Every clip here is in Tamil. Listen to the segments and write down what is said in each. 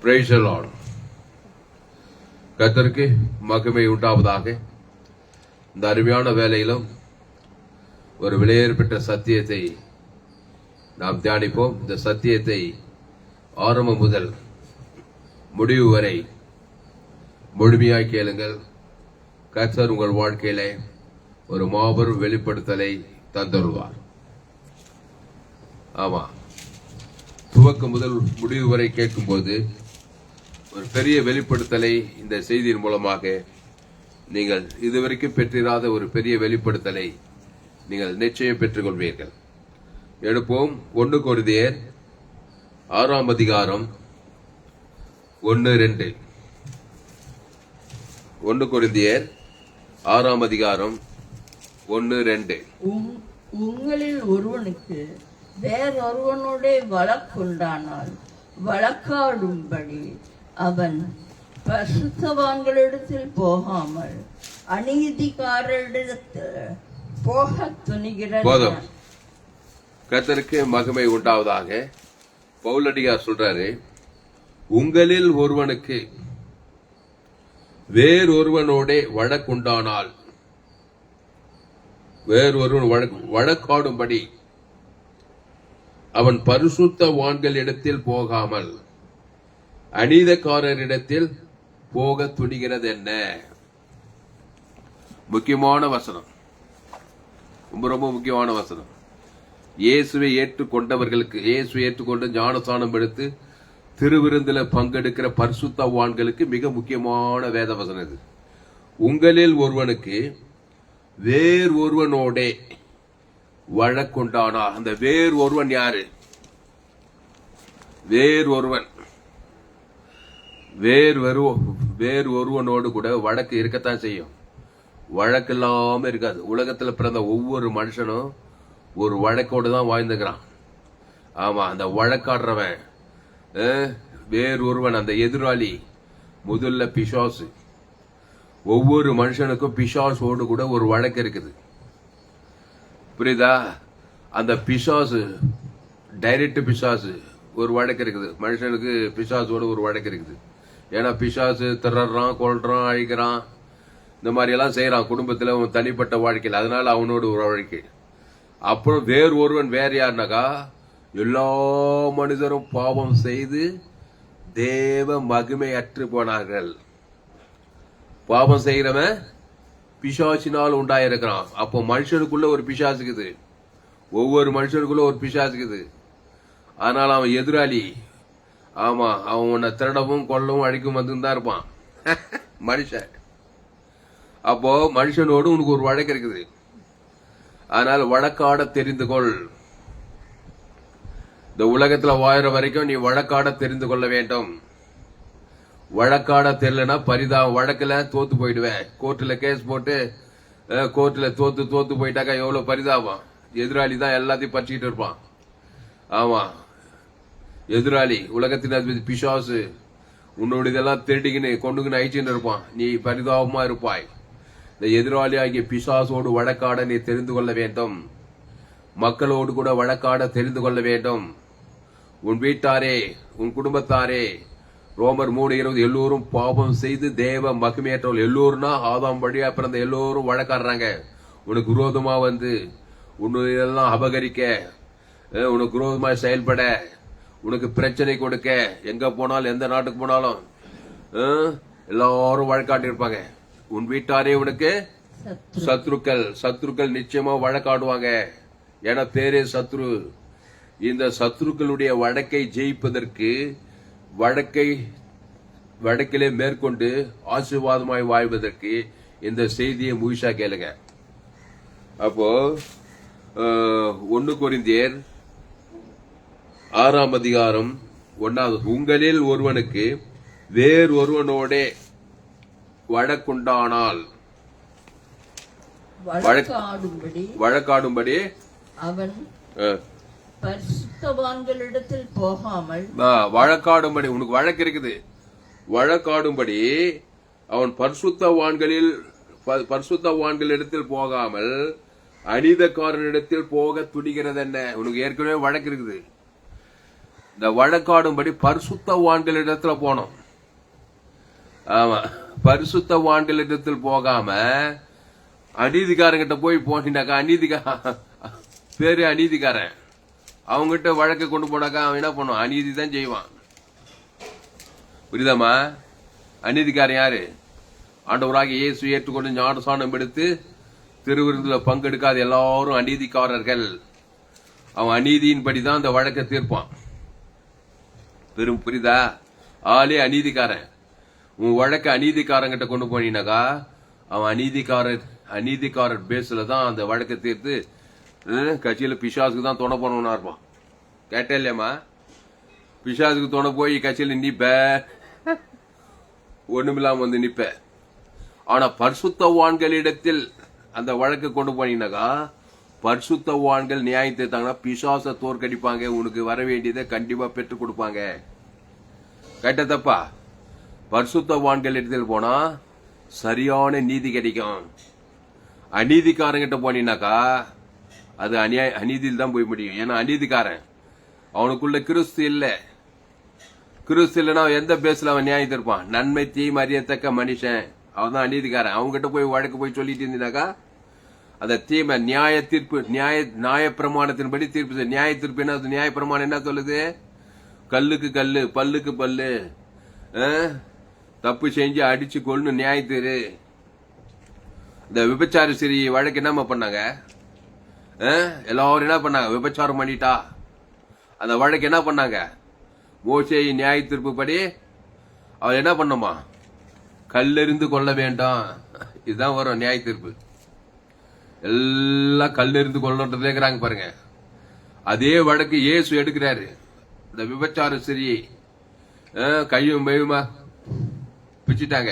Praise the Lord. கர்த்தருக்கு மகிமை உண்டாவதாக. இந்த அருமையான வேளையிலும் ஒரு விலையேற பெற்ற சத்தியத்தை நாம் தியானிப்போம். இந்த சத்தியத்தை ஆரம்பம் முதல் முடிவு வரை முழுமையாய் கேளுங்கள். கர்த்தர் உங்கள் வாழ்க்கையிலே ஒரு மாபெரும் வெளிப்படுத்தலை தந்தருவார். ஆமா, துவக்கம் முதல் முடிவு வரை கேட்கும்போது ஒரு பெரிய வெளிப்படுத்தலை இந்த செய்தியின் மூலமாக நீங்கள் இதுவரைக்கும் பெற்றிராத ஒரு பெரிய வெளிப்படுத்தலை நீங்கள் நிச்சயம் பெற்றுக் கொள்வீர்கள். எடுப்போம். 1 கொரிந்தியர் 6 அதிகாரம் 1-2. 1 கொரிந்தியர் 6 அதிகாரம் 1-2. உங்களில் ஒருவனுக்கு வேறொருவனோட வழக்குண்டானால் வழக்காடும்படி அவன் பரிசுத்தவான்களிடத்தில் போகாமல் அநீதிக்காரரிடத்தில் போக துணிகிறது. கர்த்தருக்கு மகிமை உண்டாவதாக. பவுலடியார் சொல்றாரு, உங்களில் ஒருவனுக்கு வேறொருவனோட வழக்குண்டானால் வேறொருவன் வழக்காடும்படி அவன் பரிசுத்தவான்களிடத்தில் போகாமல் அநீதக்காரரிடத்தில் போக துணிகிறது. என்ன முக்கியமான வசனம், ரொம்ப முக்கியமான வசனம். இயேசுவை ஏற்றுக்கொண்டவர்களுக்கு, இயேசுவை ஏற்றுக்கொண்டு ஞானஸ்நானம் எடுத்து திருவிருந்தில பங்கெடுக்கிற பரிசுத்தவான்களுக்கு மிக முக்கியமான வேத வசனம் இது. உங்களில் ஒருவனுக்கு வேறு ஒருவனோட வழக்குண்டானா. அந்த வேறு ஒருவன் யாரு? வேறு ஒருவனோடு கூட வழக்கு இருக்கத்தான் செய்யும். வழக்கு இல்லாம இருக்காது. உலகத்துல பிறந்த ஒவ்வொரு மனுஷனும் ஒரு வழக்கோடு தான் வாழ்ந்துக்கிறான். ஆமா, அந்த வழக்காடுறவன் வேறு ஒருவன், அந்த எதிராளி முதல்ல பிசாசு. ஒவ்வொரு மனுஷனுக்கும் பிசாசோடு கூட ஒரு வழக்கு இருக்குது. புரியுதா? அந்த பிசாசு, டைரக்ட் பிசாசு ஒரு வழக்கு இருக்குது. மனுஷனுக்கு பிசாசோட ஒரு வழக்கு இருக்குது. ஏன்னா பிசாசு திறறான், கொள்றான், அழிக்கிறான், இந்த மாதிரி எல்லாம் செய்யறான் குடும்பத்துல, தனிப்பட்ட வாழ்க்கையில். அதனால அவனோட ஒரு வழக்கு. அப்புறம் வேறு ஒருவன் வேற யாருனாக்கா, எல்லா மனிதரும் பாவம் செய்து தேவ மகிமை அற்று போனார்கள். பாவம் செய்கிறவன் பிசாசினால் உண்டாயிருக்கிறான். அப்போ மனுஷனுக்குள்ள ஒரு பிசாசுக்குது. ஒவ்வொரு மனுஷனுக்குள்ள ஒரு பிசாசுக்குது. அதனால அவன் எதிராளி. ஆமா, அவன் உன்னை திருடவும் கொல்லவும் அழிக்கும் வந்துதான் இருப்பான் மனுஷன். அப்போ மனுஷனோடு உனக்கு ஒரு வழக்கு இருக்குது. அதனால வழக்காட தெரிந்து கொள். இந்த உலகத்துல வாழற வரைக்கும் நீ வழக்காட தெரிந்து கொள்ள வேண்டும். வழக்காட தெரியலனா வழக்குல தோத்து போயிடுவேன். கோர்ட்ல கேஸ் போட்டு கோர்ட்ல தோத்து போயிட்டாக்கா எவ்வளவு பரிதாபம். எதிராளி தான் எல்லாத்தையும் பறிச்சுக்கிட்டு இருப்பான். ஆமா, எதிராளி உலகத்தின் அதிபதி பிசாசு உன்னோட இதெல்லாம் திருடிக்கின்னு கொண்டுக்கின்னு அழிச்சுன்னு இருப்பான். நீ பரிதாபமா இருப்பாய். இந்த எதிராளி ஆகிய பிசாசோடு வழக்காட நீ தெரிந்து கொள்ள வேண்டும். மக்களோடு கூட வழக்காட தெரிந்து கொள்ள வேண்டும். உன் வீட்டாரே, உன் குடும்பத்தாரே. ரோமர் 3:20, எல்லோரும் பாவம் செய்து தேவ மகிமையற்றவர்கள். எல்லோரும்னா ஆதாம் வழியா பிறந்த எல்லோரும் வழக்காடுறாங்க. உனக்கு விரோதமா வந்து உன்னெல்லாம் அபகரிக்க, உனக்கு விரோதமா செயல்பட, உனக்கு பிரச்சனை கொடுக்க, எங்க போனாலும் எந்த நாட்டுக்கு போனாலும் எல்லாரும் வழக்காட்டி இருப்பாங்க. உன் வீட்டாரே உனக்கு சத்ருக்கள் நிச்சயமா வழக்காடுவாங்க. ஏன்னா பேரே சத்ரு. இந்த சத்ருக்களுடைய வழக்கை ஜெயிப்பதற்கு வழக்கிலே மேற்கொண்டு ஆசீர்வாதமாய் வாழ்வதற்கு இந்த செய்தியை முழுசா கேளுங்க. அப்போ 1 கொரிந்தியர் 6 அதிகாரம் 1. உங்களில் ஒருவனுக்கு வேறு ஒருவனோட வழக்குண்டானால் வழக்காடும்படி அவன் பரிசுத்தவான்களிடத்தில் போகாமல், வழக்காடும்படி உனக்கு வழக்கு இருக்குது, வழக்காடும்படி அவன் பரிசுத்தவான்களிடத்தில் போகாமல் அநீதக்காரனிடத்தில் போக துடிக்கிறது. என்ன, உனக்கு ஏற்கனவே வழக்கு இருக்குது. இந்த வழக்காடும்படி பரிசுத்தவான்களிடத்துல போனோம். ஆமா, பரிசுத்தவான்களிடத்தில் போகாம அநீதிக்காரங்கிட்ட போய் போனீங்கன்னாக்கா, பேரு அநீதிக்காரன், அவங்ககிட்ட வழக்கு கொண்டு போனாக்கா அவன் என்ன பண்ணுவான்? அநீதி தான் செய்வான். புரியுதாமா? அநீதிக்காரன் யாரு? ஆண்டவராக இயேசு ஏற்றுக்கொண்டு ஞானஸ்நானம் எடுத்து திருவிருந்துல பங்கெடுக்காத எல்லாரும் அநீதிக்காரர்கள். அவன் அநீதியின்படிதான் அந்த வழக்கை தீர்ப்பான். பெரும் புரியுதா? ஆளே அநீதிக்காரன். உன் வழக்க அநீதிக்காரங்கிட்ட கொண்டு போனீனாக்கா அவன் அநீதிக்காரர் பேஸ்ல தான் அந்த வழக்கை தீர்த்து கட்சியில பிசாசுக்கு தான் துணை போனவனா இருப்பான். கேட்டே இல்லையம்மா? பிசாசுக்கு துணை போய் கட்சியில நிப்ப, ஒண்ணுமில்லாம வந்து நிப்ப. ஆனா பரிசுத்தவான்களிடத்தில் அந்த வழக்கு கொண்டு போனீங்கன்னாக்கா, பரிசுத்தவான்கள் நியாயம் தீர்த்தாங்கன்னா பிசாச தோற்கடிப்பாங்க. உனக்கு வர வேண்டியதை கண்டிப்பா பெற்றுக் கொடுப்பாங்க. கேட்ட தப்பா? பரிசுத்தவான்கள் இடத்தில் போனா சரியான நீதி கிடைக்கும். அநீதிக்காரங்கிட்ட போனீங்கன்னாக்கா அது அநீதியில் தான் போய் முடியும். ஏன்னா அநீதிக்காரன் அவனுக்குள்ள கிறிஸ்து இல்ல. கிறிஸ்து இல்லைன்னா எந்த பேஸ்ல அவன் நியாயம் தீர்ப்பான்? நன்மை தீமை அறியத்தக்க மனுஷன், அவன் தான் அநீதிக்காரன். அவங்ககிட்ட போய் வழக்கு போய் சொல்லிட்டு இருந்தீனாக்கா அந்த தீமை நியாய தீர்ப்பு, நியாய பிரமாணத்தின்படி தீர்ப்பு. நியாய தீர்ப்பு என்ன? நியாய பிரமாணம் என்ன சொல்லுது? கல்லுக்கு கல்லு, பல்லுக்கு பல்லு, தப்பு செஞ்சு அடிச்சு கொள்ளு நியாயத்தீரு. இந்த விபச்சார சிறி வழக்கு என்னமா பண்ணாங்க? எல்லாரும் என்ன பண்ணாங்க? விபச்சாரம் பண்ணிட்டா அந்த வழக்கு என்ன பண்ணாங்க? மோசே நியாய தீர்ப்பு படி அவன் என்ன பண்ணமா? கல்லெறிந்து கொள்ள வேண்டாம். இதுதான் வரும் நியாய தீர்ப்பு. எல்லாம் கல்லெறிந்து கொள்ளன்றதுங்கிறாங்க பாருங்க. அதே வழக்கு இயேசு எடுக்கிறாரு. இந்த விபச்சார சிறி கையும் மெய்யுமா பிச்சுட்டாங்க.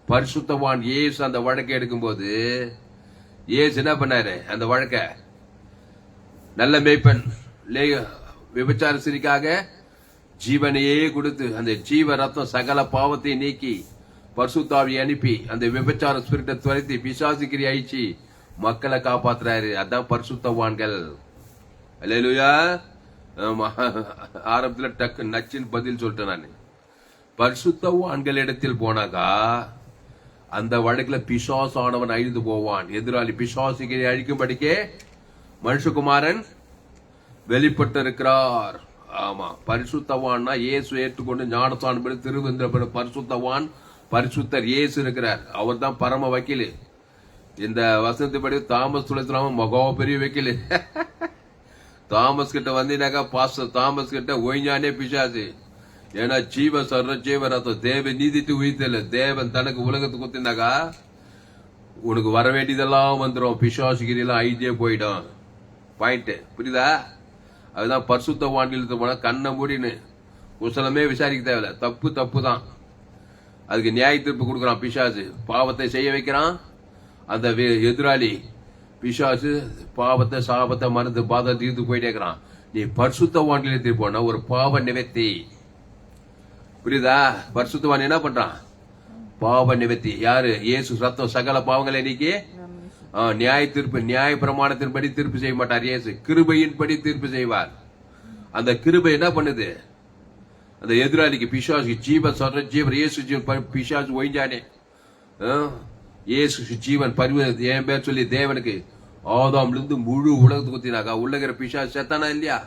பரிசுத்தவான் இயேசு அந்த வழக்கை எடுக்கும்போது இயேசு என்ன பண்ணாரு? அந்த வழக்க நல்ல மேய்ப்பன் விபச்சார சிறிக்காக ஜீவனையே கொடுத்து அந்த ஜீவ ரத்தம் சகல பாவத்தை நீக்கி பரிசுத்தாவி அனுப்பி அந்த விபச்சார ஸ்பிரிட்டை துரத்தி பிசாசுக்கிரி அழிச்சு மக்களை காப்பாத்துறாரு. அதான் பரிசுத்தவான்கள். அல்லேலூயா. ஆரம்பத்துல டக்கு நச்சின் பதில் சொல்லிட்டேன் நான். பரிசுத்தவான்கள் இடத்தில் போனாக்கா அந்த வழக்குல பிசாசானவன் அழிந்து போவான். எதிராளி பிசாசுகளை அழிக்கும்படிக்கே மனுஷகுமாரன் வெளிப்பட்டு இருக்கிறார். ஆமா, பரிசுத்தவான்னா இயேசு ஏற்றுக்கொண்டு ஞானஸ்நானம் திருவந்திர பரிசுத்தவான், பரிசுத்தர் இயேசு இருக்கிறார். அவர் தான் பரம வக்கீல். இந்த வசனத்துப்படி தாமஸ் துளசிராமன் மகா பெரிய வக்கீல். தாமஸ் கிட்ட வந்தீனாக்கா பாஸ்டர் தாமஸ் கிட்ட ஒய்ஞானே பிசாசு. ஏன்னா ஜீவ சர்ற ஜீவ ரத்தம் தேவ நீதித்து உயிர்த்தல. தேவன் தனக்கு உலகத்துக்கு குத்தினாக்கா உனக்கு வர வேண்டியதெல்லாம் வந்துடும். பிசாசுகிரியெல்லாம் ஐஜே போயிடும். பாயிண்ட் புரியுதா? அதுதான் பரிசுத்தவான்கள் போனா கண்ணை மூடின்னு குசலமே விசாரிக்க தேவையில்ல. தப்பு தப்பு தான். அதுக்கு நியாய தீர்ப்பு கொடுக்குறான் பிசாசு. பாவத்தை செய்ய வைக்கிறான் அந்த எதிராளி பிசாசு. பாவத்தை சாபத்தை மறந்து பாதை தீர்த்து போயிட்டே இருக்கிறான். நீ பரிசுத்தவான்கள் போனா ஒரு பாவ நிவர்த்தி. புரியுதா? பரிசுத்தவான் என்ன பண்றான்? பாவ நிவர்த்தி. யாரு? இயேசு ரத்தம் சகல பாவங்களை நீக்கி நியாய தீர்ப்பு, நியாய பிரமாணத்தின்படி தீர்ப்பு செய்ய மாட்டார் இயேசு. கிருபையின்படி தீர்ப்பு செய்வார். அந்த கிருபை என்ன பண்ணுது? அந்த எதிராளிக்கு பிசாசு ஜீவ சொல்ற ஜீவன் இயேசு ஜீவன் பிசாசு ஒய்ஞ்சானே. இயேசு ஜீவன் பரிவு என் பேர் சொல்லி தேவனுக்கு ஆதாம்ல இருந்து முழு உலகத்துக்கு குத்தினாக்கா உள்ளகிற பிசாசு செத்தானா இல்லையா?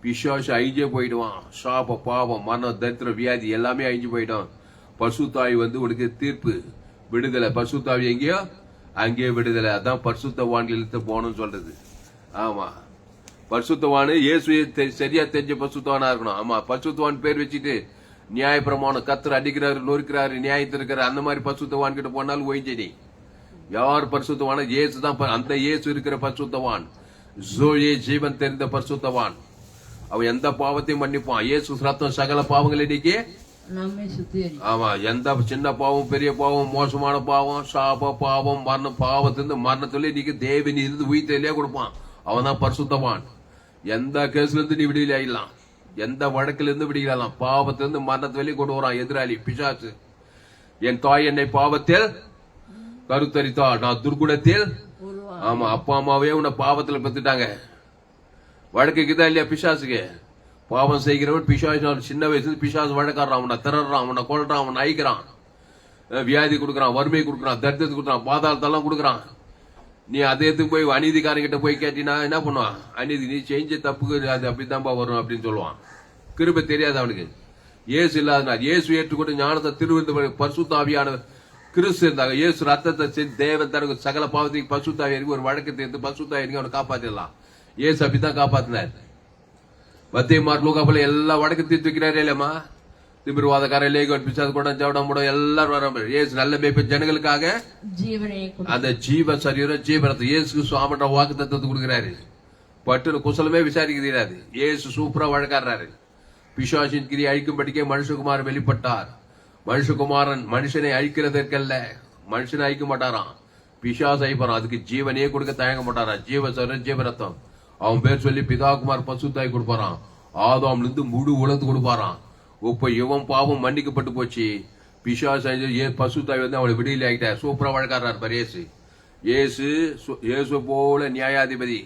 பிசாசு அழிஞ்சே போயிடுவான். சாப பாவம் மரணம் தரித்திரம் வியாதி எல்லாமே அழிஞ்சு போயிடும். பரிசுத்தாவி வந்து உனக்கு தீர்ப்பு விடுதலை. பரிசுத்தாவி எங்கேயோ அங்கேயே விடுதலை. அதான் பரிசுத்தவான்கள் போகணும்னு சொல்றது. ஆமா, பரிசுத்தவானு இயேசு சரியா தெரிஞ்ச பரிசுத்தவானா இருக்கணும். ஆமா, பரிசுத்தவான் பேர் வச்சுட்டு நியாய பிரமாணம் கத்தர் அடிக்கிறாரு நொறுக்கிறாரு நியாயத்திருக்கிறாரு அந்த மாதிரி பரிசுத்தவான் கிட்ட போனாலும் ஒய்ஞ்சனி. யார் பரிசுத்தவான? இயேசு தான். அந்த இயேசு இருக்கிற பரிசுத்தவான், ஜோயே ஜீவன் தெரிந்த பரிசுத்தவான். அவன் எந்த பாவத்தையும் மன்னிப்பான். இயேசு ரத்தம் சகல பாவங்களை நீக்கி ஆமா, எந்த சின்ன பாவம் பெரிய பாவம் மோசமான பாவம் சாப பாவம் மரணம் பாவத்திலிருந்து மரணத்துல நீக்கு தேவனி இருந்து உயிர்த்தலையே கொடுப்பான். அவன் தான் பரிசுத்தவான். எந்த கேஸ்ல இருந்து நீ விடுதலை ஆயிடலாம். எந்த வழக்குல இருந்து விடுதலாம். பாவத்திலிருந்து மரணத்தை வெளியே கொண்டு வரான் எதிராளி பிசாசு. என் தாய் என்னை பாவத்தில் கருத்தரித்தாள், நான் துர்குணத்தில். ஆமா, அப்பா அம்மாவே உன்னை பாவத்துல பெத்துட்டாங்க. வழக்குக்குதான் இல்லையா பிசாசுக்கு? பாவம் செய்கிறவன் பிசாசு சின்ன வயசுல பிசாசு வழக்காடுறான், அவனை திறறான், அவனை கொள்றான், அவனை அழிக்கிறான், வியாதி கொடுக்குறான், வறுமை கொடுக்குறான், தரித்திரத்தை கொடுக்குறான், பாதாளத்தெல்லாம் கொடுக்குறான். நீ அதை எடுத்து போய் அநீதிக்காரங்கிட்ட போய் கேட்டீங்கன்னா என்ன பண்ணுவான்? அநீதி நீ செஞ்ச தப்புக்கு அது அப்படித்தான்ப்பா வரும் அப்படின்னு சொல்லுவான். கிருபை தெரியாது அவனுக்கு. இயேசு இல்லாதனால இயேசு ஏற்றுக்கொண்டு ஞானத்தை திருவிழந்து பரிசுத்த ஆவியான கிறிஸ்து இருந்தாங்க. இயேசு ரத்தத்தை செஞ்சு தேவன் தனக்கு சகல பாவத்துக்கு பரிசுத்த ஆவியாருக்கு ஒரு வழக்கத்தை எடுத்து பரிசுத்த ஆவியாருக்கு அவனை காப்பாத்திடலாம். இயேசு அப்படித்தான் காப்பாத்தினார். மத்திய மார்க் லூக்காவுல எல்லா வழக்கு தீர்த்து வைக்கிறாரே இல்லையம்மா. திமிர்வாதக்காரன், லேகோன், பிசாசு கொண்ட ஜவடம் மூடம் எல்லாரும் வர இயேசு நல்ல மேய்ப்பன் ஜனங்களுக்காக அந்த ஜீவ சரீரம் ஜீவனத்தை இயேசுக்கு சுவாமன்ற வாக்கு தத்துவத்தை கொடுக்கிறாரு. பட்டு குசலமே விசாரிக்கிறாரு. இயேசு சூப்பரா வழக்காடுறாரு. பிசாசின் கிரி அழிக்கும்படிக்கே மனுஷகுமாரன் வெளிப்பட்டார். மனுஷகுமாரன் மனுஷனை அழிக்கிறதற்கல்ல, மனுஷனை அழிக்க மாட்டாராம், பிசாசு அழிப்பாராம். அதுக்கு ஜீவனையே கொடுக்க தயங்க மாட்டாராம். ஜீவ சரீரம் ஜீவரத்தம் அவன் பேர் சொல்லி பிதாகுமார் பசுத்தாய் கொடுப்பாராம். ஆதாம்ல இருந்து முழு உலகத்து கொடுப்பாராம். இப்ப இவன் பாவம் மன்னிக்கப்பட்டு போச்சு. பிசாசு பசுத்தாய் வந்து அவளை விடுதலை ஆகிட்டார். சூப்பரா வழக்காடுறார் பாரு இயேசு. இயேசு போல நியாயாதிபதி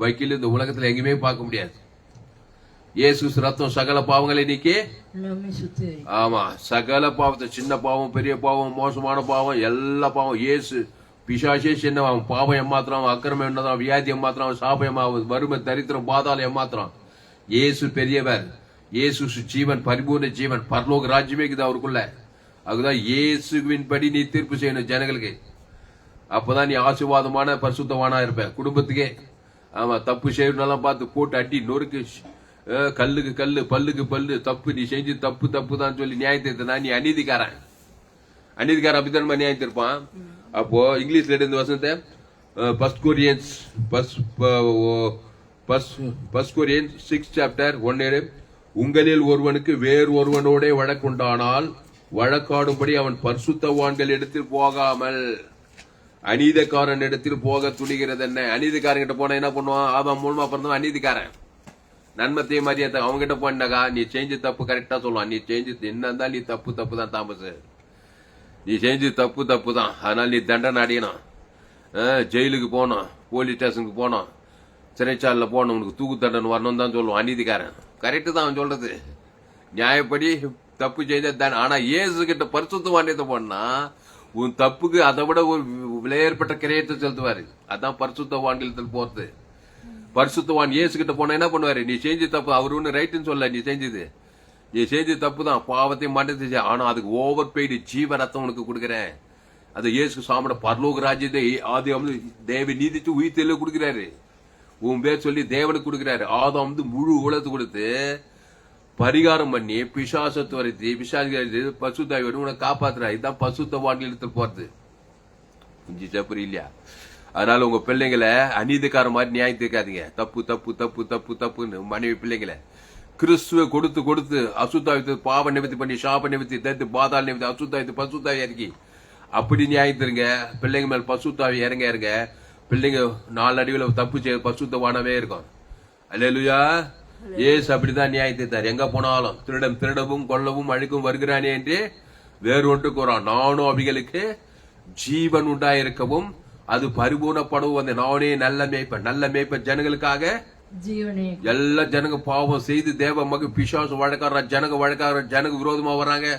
வக்கீல் இந்த உலகத்துல எங்கேயுமே பார்க்க முடியாது. இயேசு ரத்தம் சகல பாவங்களை நீக்கி, ஆமா சகல பாவத்தை, சின்ன பாவம், பெரிய பாவம், மோசமான பாவம், எல்லா பாவம் இயேசு. பிசாசே சின்ன பாவம் ஏமாத்திரம், அக்கிரமம் என்னதான், வியாதி ஏமாத்திரம், சாபம் ஏமாவது, வறுமை, தரித்திரம், பாதாளம் ஏமாத்திரம். இயேசு பெரியவர். இயேசு ஜீவன், பரிபூர்ண ஜீவன், பரலோக ராஜ்யமே இருக்குது அவருக்குள்ள. அதுதான் இயேசுவின் படி நீ தீர்ப்பு செய்யணும் ஜனங்களுக்கு. அப்பதான் நீ ஆசீர்வாதமான பரிசுத்தவானா இருப்ப குடும்பத்துக்கே. ஆமா தப்பு செய்யறதெல்லாம் பார்த்து போட்டு அடி நொறுக்கு, கல்லுக்கு கல்லு, பல்லுக்கு பல்லு, தப்பு நீ செஞ்சு தப்பு தப்பு தான் சொல்லி நியாயத்தை நீ அநீதிக்காரன். அநீதிக்காரன் அப்படித்தான் நியாயம் தீர்ப்பான். அப்போ இங்கிலீஷ்ல இருந்து வசனத்தை ஃபர்ஸ்ட் கொரியன்ஸ் 6 chapter 1 உங்களில் ஒருவனுக்கு வேறு ஒருவனோட வழக்குண்டானால் வழக்காடும்படி அவன் பரிசுத்தவான்கள் இடத்தில் போகாமல் அநீதிக்காரன் இடத்தில் போக துணிகிறது என்ன? அநீதிக்காரன் கிட்ட போனா என்ன பண்ணுவான்? ஆதாம் மூலமா பிறந்தவன் அநீதிக்காரன். நன்மத்தையும் மரியாதை அவங்க கிட்ட போனாக்கா நீ செஞ்சு தப்பு கரெக்டா சொல்லுவான். நீ செஞ்சு என்ன நீ தப்பு தப்பு தான் தாமஸ், நீ செஞ்சு தப்பு தப்பு தான், அதனால நீ தண்டனை அடையணும், ஜெயிலுக்கு போனோம், போலீஸ் ஸ்டேஷனுக்கு போனோம், சிறைச்சாலையில போனோம், உனக்கு தூக்கு தண்டனை வரணும் தான் சொல்லுவான் அநீதிக்காரன். கரெக்டு தான் அவன் சொல்றது, நியாயப்படி தப்பு செய்த. ஆனா இயேசு கிட்ட பரிசுத்தவான்யத்தை போனா உன் தப்புக்கு அதை விட ஒரு விலையேற்பட்ட கிரயத்தை செலுத்துவாரு. அதான் பரிசுத்தவான்கள் போறது. பரிசுத்தவான் இயேசு கிட்ட போனா என்ன பண்ணுவாரு? நீ செஞ்சு தப்பு, அவரு ஒண்ணு ரைட்டுன்னு சொல்ல, நீ செஞ்சு தப்பு தான், பாவத்தையும் மாட்டேன், ஆனா அதுக்கு ஓவர் பெய்டு ஜீவ ரத்தம் உனக்கு கொடுக்குறேன். அது இயேசு சாமட பரலோக ராஜ்யத்தை ஆதி தேவ நீதிச்சு உயிர்த்தெல்ல கொடுக்கிறாரு. உன் பேர் சொல்லி தேவனுக்கு கொடுக்கிறாரு. ஆதாம் முழு உலகத்து கொடுத்து பரிகாரம் பண்ணி பிசாசத்து வரைத்தி பிசாசு பசுத்தாய் உனக்கு காப்பாத்துறாரு. இதுதான் பசுத்தவான்கள் போறது. புரியுது இல்லையா? அதனால உங்க பிள்ளைங்களை அநீதிக்கார மாதிரி நியாயம் தீர்க்காதீங்க. தப்பு தப்பு தப்பு தப்பு தப்புன்னு மனைவி பிள்ளைங்களை கிறிஸ்துவ கொடுத்து கொடுத்து அசுத்தாவித்து பாவ நிவர்த்தி பண்ணி சாப நிவர்த்தி தத்து பாதாள நிவர்த்தி அசுத்தாவித்து பசுத்தாவி இறக்கி அப்படி நியாயம் தருங்க. பிள்ளைங்க மேல பசுத்தாவி இறங்க பிள்ளைங்க நாலு அடிவில் தப்பு செய்ய பசுத்தவானவே இருக்கும். அல்லேலூயா. ஏசு அப்படிதான் நியாயம் தீர்த்தார். எங்க போனாலும் திருடவும் கொல்லவும் அழிக்கும் வருகிறானே என்று வேறு ஒன்று கூறான். நானும் அவைகளுக்கு ஜீவன் உண்டாயிருக்கவும் அது பரிபூர்ணப்படவும் வந்த நானே நல்ல மேய்ப்பன் ஜனங்களுக்காக. எல்லா ஜனங்க பாவம் செய்து தேவ மக பிசாசு வழக்காடுற ஜனங்க விரோதமா வர்றாங்க.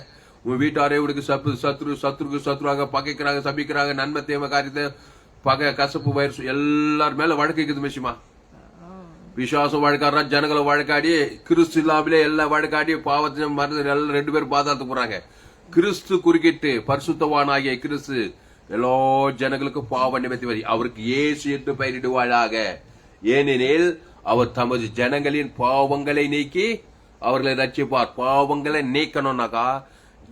உன் வீட்டாரே இவனுக்கு சத்ருக்கு சத்ருவாங்க, பகைக்கிறாங்க, சபிக்கிறாங்க, நன்மை தேவ காரியத்தை பகை கசப்பு வயசு எல்லாரும் மேல வழக்குது மிஷிமா. பிசாசம் வழக்காடுறா, ஜனங்களை வழக்காடி கிறிஸ்து இல்லாமலே எல்லாம் வழக்காடி பாவத்தை மருந்து எல்லாம் 2 பேரும் பாதாளத்து போறாங்க. கிறிஸ்து குறுக்கிட்டு பரிசுத்தவானாகிய கிறிஸ்து எல்லா ஜனங்களுக்கும் பாவ நிவர்த்தி வரி அவருக்கு இயேசு என்று பெயரிடுவாளாக. ஏனெனில் அவர் தமது ஜனங்களின் பாவங்களை நீக்கி அவர்களை ரட்சிப்பார். பாவங்களை நீக்கணும்னாக்கா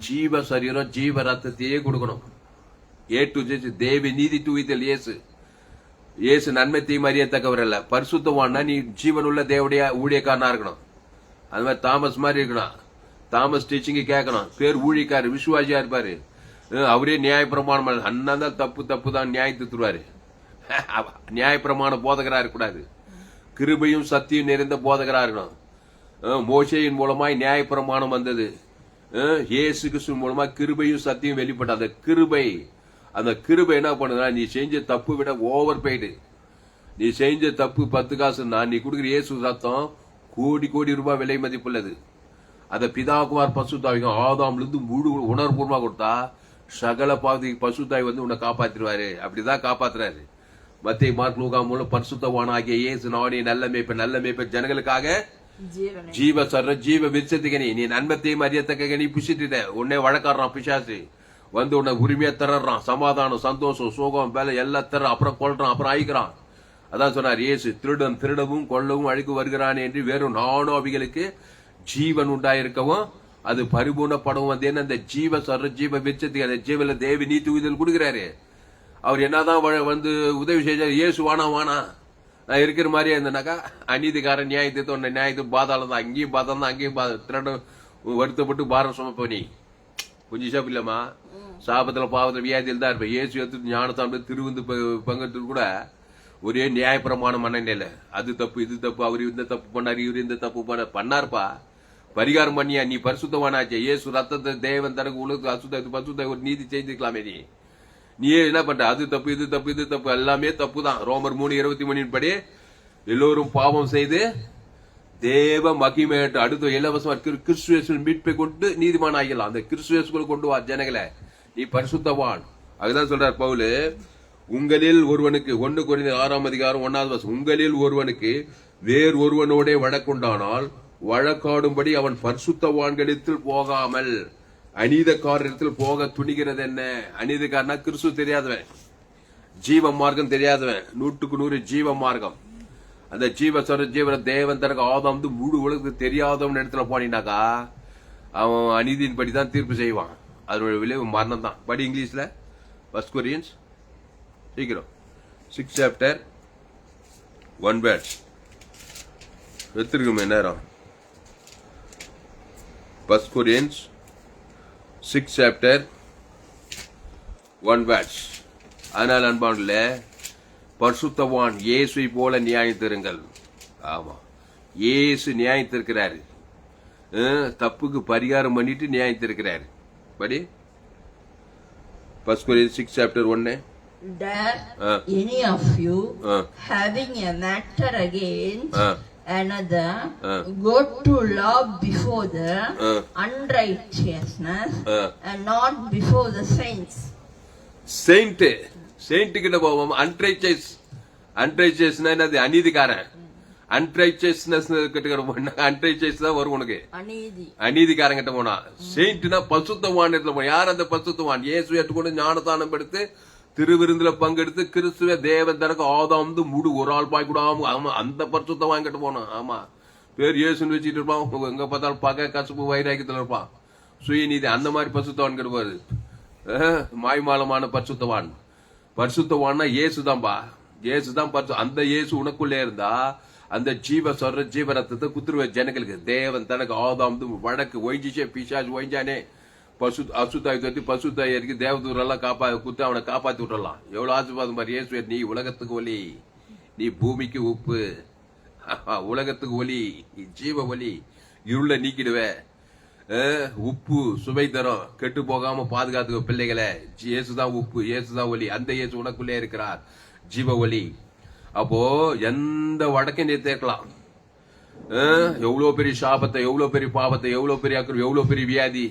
ஜீவ சரீரம் ஜீவ ரத்தத்தையே கொடுக்கணும். ஏ டு தேவி நீதி துவித்தல். இயேசு நன்மை தீமை அறியத்தக்கவர் அல்ல. பரிசுத்தவான்னா நீ ஜீவனுள்ள தேவடைய ஊழியக்காரனா இருக்கணும். அது மாதிரி தாமஸ் மாதிரி இருக்கணும். தாமஸ் டீச்சிங் கேட்கணும். பேர் ஊழியக்காரு, விசுவாசியா இருப்பாரு. அவரே நியாயப்பிரமாணம் அண்ணன் தான் தப்பு தான் நியாயத்தை தருவாரு. நியாயப்பிரமாண போதகரா இருக்கக்கூடாது. கிருபையும் சத்தியம் நிறைந்த போதகரா இருக்கணும். மோசேயின் மூலமாய் நியாயப்பிரமாணம் வந்தது. இயேசு கிறிஸ்து மூலமா கிருபையும் சத்தியம் வெளிப்பட்ட அந்த கிருபை என்ன பண்ணுதுன்னா நீ செஞ்ச தப்பு விட ஓவர் பெய்டு. நீ செஞ்ச தப்பு 10 காசுன்னா நீ கொடுக்குற இயேசு ரத்தம் கோடி ரூபாய் விலை மதிப்புள்ளது. அதை பிதாகுமார் பசுத்தாவிக்கும் ஆதாம்ல இருந்து முழு உணர்வுபூர்வமா கொடுத்தா சகல பாதி பசுத்தாய் வந்து உன்னை காப்பாத்திடுவாரு. அப்படிதான் காப்பாத்துறாரு. மத்திய மார்க் லூகா மூலம் பரிசுத்தவான் ஆகிய இயேசு நானே நல்ல மேய்ப்ப ஜனங்களுக்காக ஜீவ சர்ற ஜீவ விருச்சத்துக்கு நீ நன்மத்தையும் அறியத்தக்க நீ புசிட்டுட்ட. உன்னை வழக்காடுறான் பிசாசு வந்து உன்னை உரிமையா தர்றான். சமாதானம், சந்தோஷம், சோகம், வேலை எல்லாம் தர, அப்புறம் கொள்றான், அப்புறம் அழிக்கிறான். அதான் சொன்னார் இயேசு, திருடவும் கொல்லவும் அழிக்கு வருகிறான் என்று வெறும் நானும் அவைகளுக்கு ஜீவன் உண்டாயிருக்கவும் அது பரிபூர்ணப்படவும் வந்து என்ன அந்த ஜீவ சர்ற ஜீவ விருச்சத்துக்கு அந்த ஜீவல தேவி நீதி உதல் கொடுக்கிறாரு. அவர் என்னதான் வந்து உதவி செய்ய இயேசு வானா நான் இருக்கிற மாதிரியே இருந்தேனாக்கா அநீதிக்காரன் நியாயத்தை உன்னை நியாயத்து பாதாளம் தான், அங்கேயும் பாதாளம் தான், அங்கேயும் திருட வருத்தப்பட்டு பாரம் சுமப்ப நீ கொஞ்சம் சாப்பு இல்லம்மா. சாபத்துல பாவத்துல வியாதியில் தான் இருப்பேன். இயேசு எடுத்து ஞானத்தாண்டு திருவந்து பங்கெடுத்து கூட ஒரே நியாயப்பிரமாணம் மனநில அது தப்பு இது தப்பு, அவர் இந்த தப்பு பண்ணாரு, இவரு இந்த தப்பு பண்ணாருப்பா. பரிகாரம் பண்ணியா நீ பரிசுத்தவானாச்சே. இயேசு ரத்தத்தை தேவன் தனக்கு உலக பசுத்த ஒரு நீதி செய்துக்கலாமே. நீ என்ன பண்ற? அது தப்பு இது தப்பு இது தப்பு, எல்லாமே தப்பு தான். ரோமர் 3:23 படி எல்லோரும் பாவம் செய்து தேவ மகிமையிட்டு அடுத்த இலவசமா கிறிஸ்துவேசுவின் மீட்பை கொண்டு நீதிமான் ஆகிடலாம். அந்த கிறிஸ்துவேசுக்குள்ள கொண்டு வா ஜனங்களை, நீ பரிசுத்தவான். அதுதான் சொல்றார் பவுலு, உங்களில் ஒருவனுக்கு 1 கொரிந்தியர் 6:1 உங்களில் ஒருவனுக்கு வேறு ஒருவனோட வழக்குண்டானால் வழக்காடும்படி அவன் பரிசுத்தவான்களிடத்தில் போகாமல் அநீதக்காரத்தில் போக துணிகிறது என்ன? அநீதக்காரனா கிறிஸ்து தெரியாதவன், ஜீவ மார்க்கம் தெரியாதவன், 100% ஜீவ மார்க்கம். அந்த ஜீவ தேவன் தனக்கு ஆதாம் முழு உலகத்துக்கு தெரியாதவன் இடத்துல போனீங்கன்னாக்கா அவன் அநீதியின் படி தான் தீர்ப்பு செய்வான். அதனுடைய விளைவு மரணம் தான். படி இங்கிலீஷ்ல 1 கொரிந்தியர் சீக்கிரம் 6 chapter 1 verse எடுத்துருக்குமே நேரம். 1 கொரிந்தியர் 6 chapter 1 verse. ஆனால் அன்பானுல பரிசுத்தவான் இயேசுவை போல நியாயத்திருங்கள். ஆமா, இயேசு நியாயத்திருக்கிறாரு. தப்புக்கு பரிகாரம் பண்ணிட்டு நியாயத்திருக்கிறாரு. படி 1 கொரிந்தியர் 6 chapter 1. Dare any of you having a matter against another go to law before the unrighteousness and not before the saints. Saint கிட்ட போவோம். அன்ரைச்சஸ்னா என்னது? அநீதிக்காரன். அன்ரைச்சஸ்னஸ் கிட்ட அன்ரைச்சஸ் தான் வரும் உனக்கு. அநீதிக்காரன் கிட்ட போனா. செயின்ட்னா பசுத்தவான் இடத்துல போன. யார் அந்த பசுத்தவான்? இயேசு ஏற்றுக்கொண்டு ஞானதானம் எடுத்து திருவிருந்துல பங்கெடுத்து கிறிஸ்துவ தேவன் தனக்கு ஆதாம் முழு ஒரு ஆள் பாய் கூட அந்த பரிசுத்தவான் கிட்ட போனோம். ஆமா, பேர் இயேசுன்னு வச்சுட்டு இருப்பான். எங்க பார்த்தாலும் பகை கசப்பு வைராக்கியத்துல இருப்பான். சுயநீதி அந்த மாதிரி பரிசுத்தவான் கிடைப்பாரு. மாய்மாலமான பரிசுத்தவான்னா இயேசுதான்பா. இயேசுதான் அந்த இயேசு உனக்குள்ளே இருந்தா அந்த ஜீவ ரத்தத்தை குத்துருவ ஜனங்களுக்கு. தேவன் தனக்கு ஆதாம் வழக்கு ஒய்ஞ்சிச்சே, பிசாசு ஒய்ஞ்சானே, அசுத்தாய் கட்டி பசுத்தாய் இருக்கு, தேவதூரெல்லாம் குத்து அவனை காப்பாத்தி விட்டுறலாம். எவ்வளவு ஆசீர்வாதம் பாரு. இயேசு நீ உலகத்துக்கு ஒலி, நீ பூமிக்கு உப்பு, உலகத்துக்கு ஒலி, ஜீவ ஒலி, இருள நீக்கிடுவ, உப்பு சுவை தரும், கெட்டு போகாம பாதுகாத்துக்க பிள்ளைகளை. இயேசுதான் உப்பு, இயேசுதான் ஒலி. அந்த இயேசு உனக்குள்ளே இருக்கிறார், ஜீவ ஒலி. அப்போ எந்த வடக்கையும் நீ தேக்கலாம். எவ்வளவு பெரிய சாபத்தை, எவ்வளவு பெரிய பாவத்தை, எவ்வளவு பெரிய அக்கறை, எவ்வளவு பெரிய வியாதி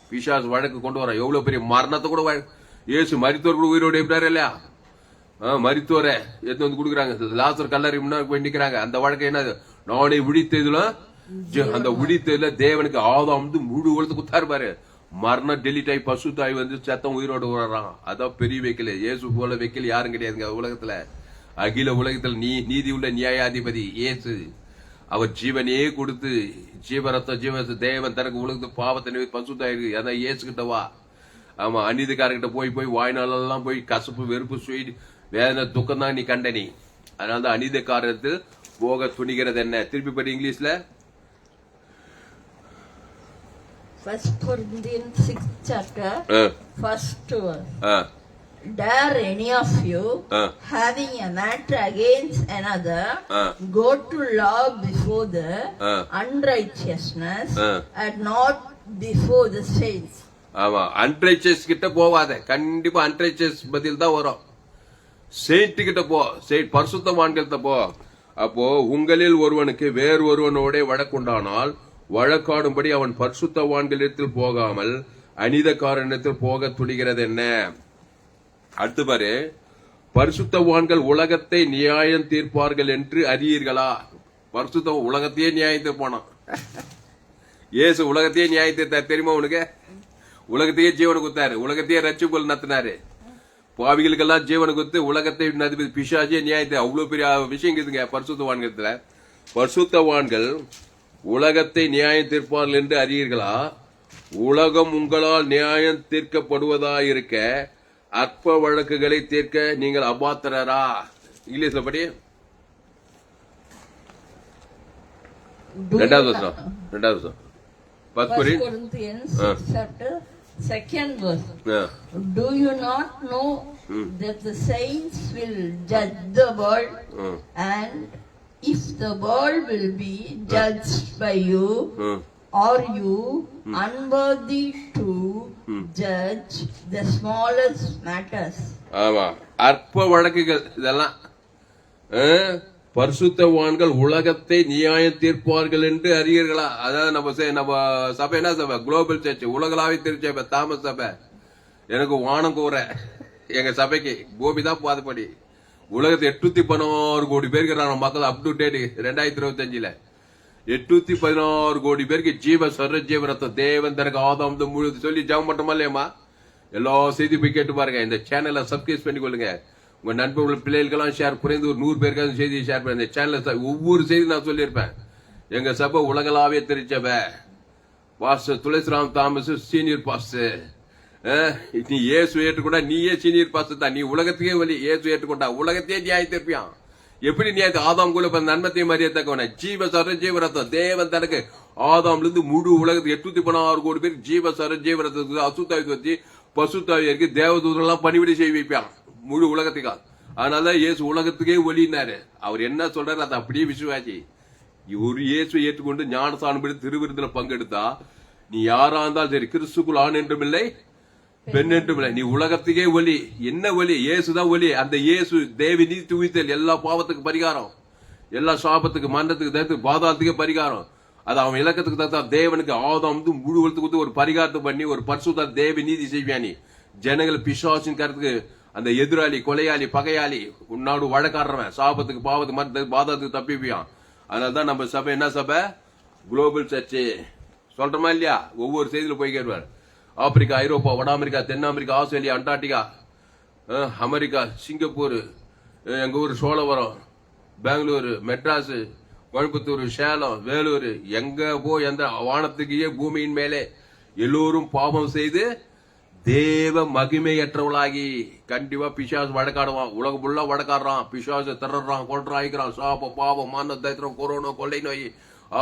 பிசாசு வழக்கு கொண்டு வர, எவ்வளவு பெரிய மரணத்தை கூட இயேசு மரித்தோர் கூட உயிரோடு எப்படாரு இல்லையா? மரித்தோரை எடுத்து வந்து கொடுக்குறாங்க. லாசர் கல்லறை முன்னாடி போய் நிக்கிறாங்க. அந்த வழக்கு என்ன? நானே விழித்ததுல அந்த விழித்ததுல தேவனுக்கு ஆதாம் முழு உலகத்துக்கு குத்தாரு பாரு. மரணம் டெலிட் ஆகி பசுத்தாய் வந்து சத்தம் உயிரோடு வர்றான். அதான் பெரிய வைக்கல. இயேசு போல வைக்கல யாரும் கிடையாதுங்க உலகத்துல. அகில உலகத்துல நீதி உள்ள நியாயாதிபதி இயேசு. அவர் ஜீவனே கொடுத்து ஜீவரத்த தேவன் தனக்கு உலகத்து பாவத்தை பசுத்தாயிருக்கு. அதான் இயேசு கிட்ட வா. ஆமா, அநீதிக்காரங்கிட்ட போய் வாய்நாளெல்லாம் போய் கசப்பு வெறுப்பு சுயி வேதனை துக்கம் தான் நீ கண்ட நீ. அதனாலதான் அநீதிக்காரத்தில் போக துணிகிறது என்ன? திருப்பி படி இங்கிலீஷ்ல 1 Corinthians 6 chapter 1st verse. Dare any of you having a matter against another go to law before the unrighteousness and not before the saints. ஆமா, அன்ரைச்சஸ் கிட்ட போவாத. கண்டிப்பா அன்ரைச்சஸ் பதில் தான் வரும். செயின்ட் கிட்ட போ, பரிசுத்தவான்கிட்ட போ. அப்போ உங்களில் ஒருவனுக்கு வேறு ஒருவனோட வழக்குண்டானால் வழக்காடும்படி அவன் பரிசுத்தவான்களிடத்தில் போகாமல் அநீதக்காரனிடத்தில் போக துடிகிறது என்ன? அடுத்து பாரு, பரிசுத்தவான்கள் உலகத்தை நியாயம் தீர்ப்பார்கள் என்று அறியீர்களா? பரிசுத்த உலகத்தையே நியாயம் தீர்ப்பானான். இயேசு உலகத்தையே நியாயம் தீர்த்தார் தெரியுமா உனக்கு? உலகத்தையே ஜீவனை குத்தாரு, உலகத்தையே ரட்சிப்புகள் நடத்தினாரு, பாவிகளுக்கெல்லாம் ஜீவனை குத்து உலகத்தை பிசாசியே நியாயத்தை. அவ்வளவு பெரிய விஷயம் இருக்குதுங்க பரிசுத்தவான்களத்துல. பரிசுத்தவான்கள் உலகத்தை நியாயம் தீர்ப்பார்கள் என்று அறியீர்களா? உலகம் உங்களால் நியாயம் தீர்க்கப்படுவதா இருக்க அற்ப வழக்குகளை தீர்க்க நீங்கள் அபாத்திரரா? இங்கிலீஷ்ல படி. ரெண்டாவது வருஷம் 1 Corinthians chapter 2nd verse. Do you not know that the saints will judge the world? And if the world will be judged by you, are you unworthy to judge the smallest matters? ஆமா, அற்ப வழக்குகள் இதெல்லாம். பரிசுத்தவான்கள் உலகத்தை நியாயம் தீர்ப்பார்கள் என்று அறியீர்களா? அதாவது நம்ம சபை என்ன சபை? குளோபல் சர்ச், உலகளாவே திருச்சபை, தாமஸ் சபை. எனக்கு வானம் கூற எங்க சபைக்கு பூமி தான் பாதுபடி. உலகத்தை 816 கோடி பேருக்கு மக்கள் அப் டு டேட் 2025 816 கோடி பேருக்கு ஜீவ சர்வ ஜீவ ரத்தம் தேவன் தனக்கு ஆதாம் முழு சொல்லி ஜெபம் பண்றோமா இல்லையம்மா? எல்லா செய்தி போய் கேட்டு பாருங்க. இந்த சேனலை சப்ஸ்கிரைப் பண்ணி கொள்ளுங்க. உங்க நண்பர்கள் பிள்ளைகளுக்கெல்லாம் ஷேர், குறைந்து ஒரு 100 பேருக்காவது செய்தி ஷேர் பண்ணி. இந்த சேனல் ஒவ்வொரு செய்தி நான் சொல்லியிருப்பேன். எங்க சபை உலகளாவே திருச்சபை. Pastor Tulsiram Thomas senior pastor. நீ ஏசு ஏற்றுக்கொண்டா நீயே சீனியர் பாஸ்டர் தான். நீ உலகத்துக்கே வழி. ஏசு ஏற்றுக்கொண்டா உலகத்தையே நியாயம் தீர்ப்பியான். எப்படி நியாயத்தை? ஆதாம் கூட நன்மத்தையும் மரியாதைக்கவன ஜீவ சர ஜீவரத்தம் தேவன் தனக்கு ஆதாம்ல இருந்து முழு உலகத்துக்கு 816 கோடி பேர் ஜீவ சர ஜீவரத்துக்கு அசுத்தாவி வச்சு பசுத்தாவி இருக்கு தேவதூதரெல்லாம் பணிவிடை செய்ய வைப்பான் முழு உலகத்துக்கா. அதனால இயேசு உலகத்துக்கே ஒளினாரு. அவர் என்ன சொல்றாரு அதை அப்படியே விசுவாசி. ஒரு இயேசு ஏற்றுக்கொண்டு ஞானசானம் படி திருவிருந்துல பங்கெடுத்தா நீ யாரா இருந்தாலும் சரி, கிறிஸ்துக்குள் ஆண் என்றும் இல்லை பெண் என்றும் இல்லை, நீ உலகத்துக்கே ஒலி. என்ன ஒலி? இயேசுதான் ஒலி. அந்த இயேசு தேவி நீதி துவித்தல், எல்லா பாவத்துக்கு பரிகாரம், எல்லா சாபத்துக்கு மரணத்துக்கு தயத்துக்கு பாதாளத்துக்கே பரிகாரம். அது அவன் இலக்கத்துக்கு தான் தேவனுக்கு ஆதாம் முழு உலகத்துக்கு ஒரு பரிகாரத்தை பண்ணி ஒரு பரிசுத்த தேவி நீதி செய்வானி. ஜனங்கள் பிசாசின் கருத்துக்கு அந்த எதிராளி, கொலையாளி, பகையாளி, உன்னாடு வழக்காடுறவன் சாபத்துக்கு பாவத்துக்கு மரணத்துக்கு பாதாளத்துக்கு தப்பிப்பான். அதனாலதான் நம்ம சபை என்ன சபை? Global church. சொல்றோமா இல்லையா? ஒவ்வொரு செய்தியில போய் கேட்பார். ஆப்பிரிக்கா, ஐரோப்பா, வட அமெரிக்கா, தென் அமெரிக்கா, ஆஸ்திரேலியா, அண்டார்டிகா, அமெரிக்கா, சிங்கப்பூர், எங்க ஊர் சோழவரம், பெங்களூரு, மெட்ராஸ், கோயம்புத்தூர், சேலம், வேலூர், எங்க எந்த வானத்துக்கு பூமியின் மேலே எல்லோரும் பாவம் செய்து தேவ மகிமையற்றவளாகி கண்டிப்பா பிசாசு வழக்காடுவான். உலகம் ஃபுல்லா வழக்காடுறான். பிசாசு திறறான், கொள்றான், ஆயிக்கிறான். சாப பாவம் மான தைத்திரம் கொரோனா கொள்ளை நோய்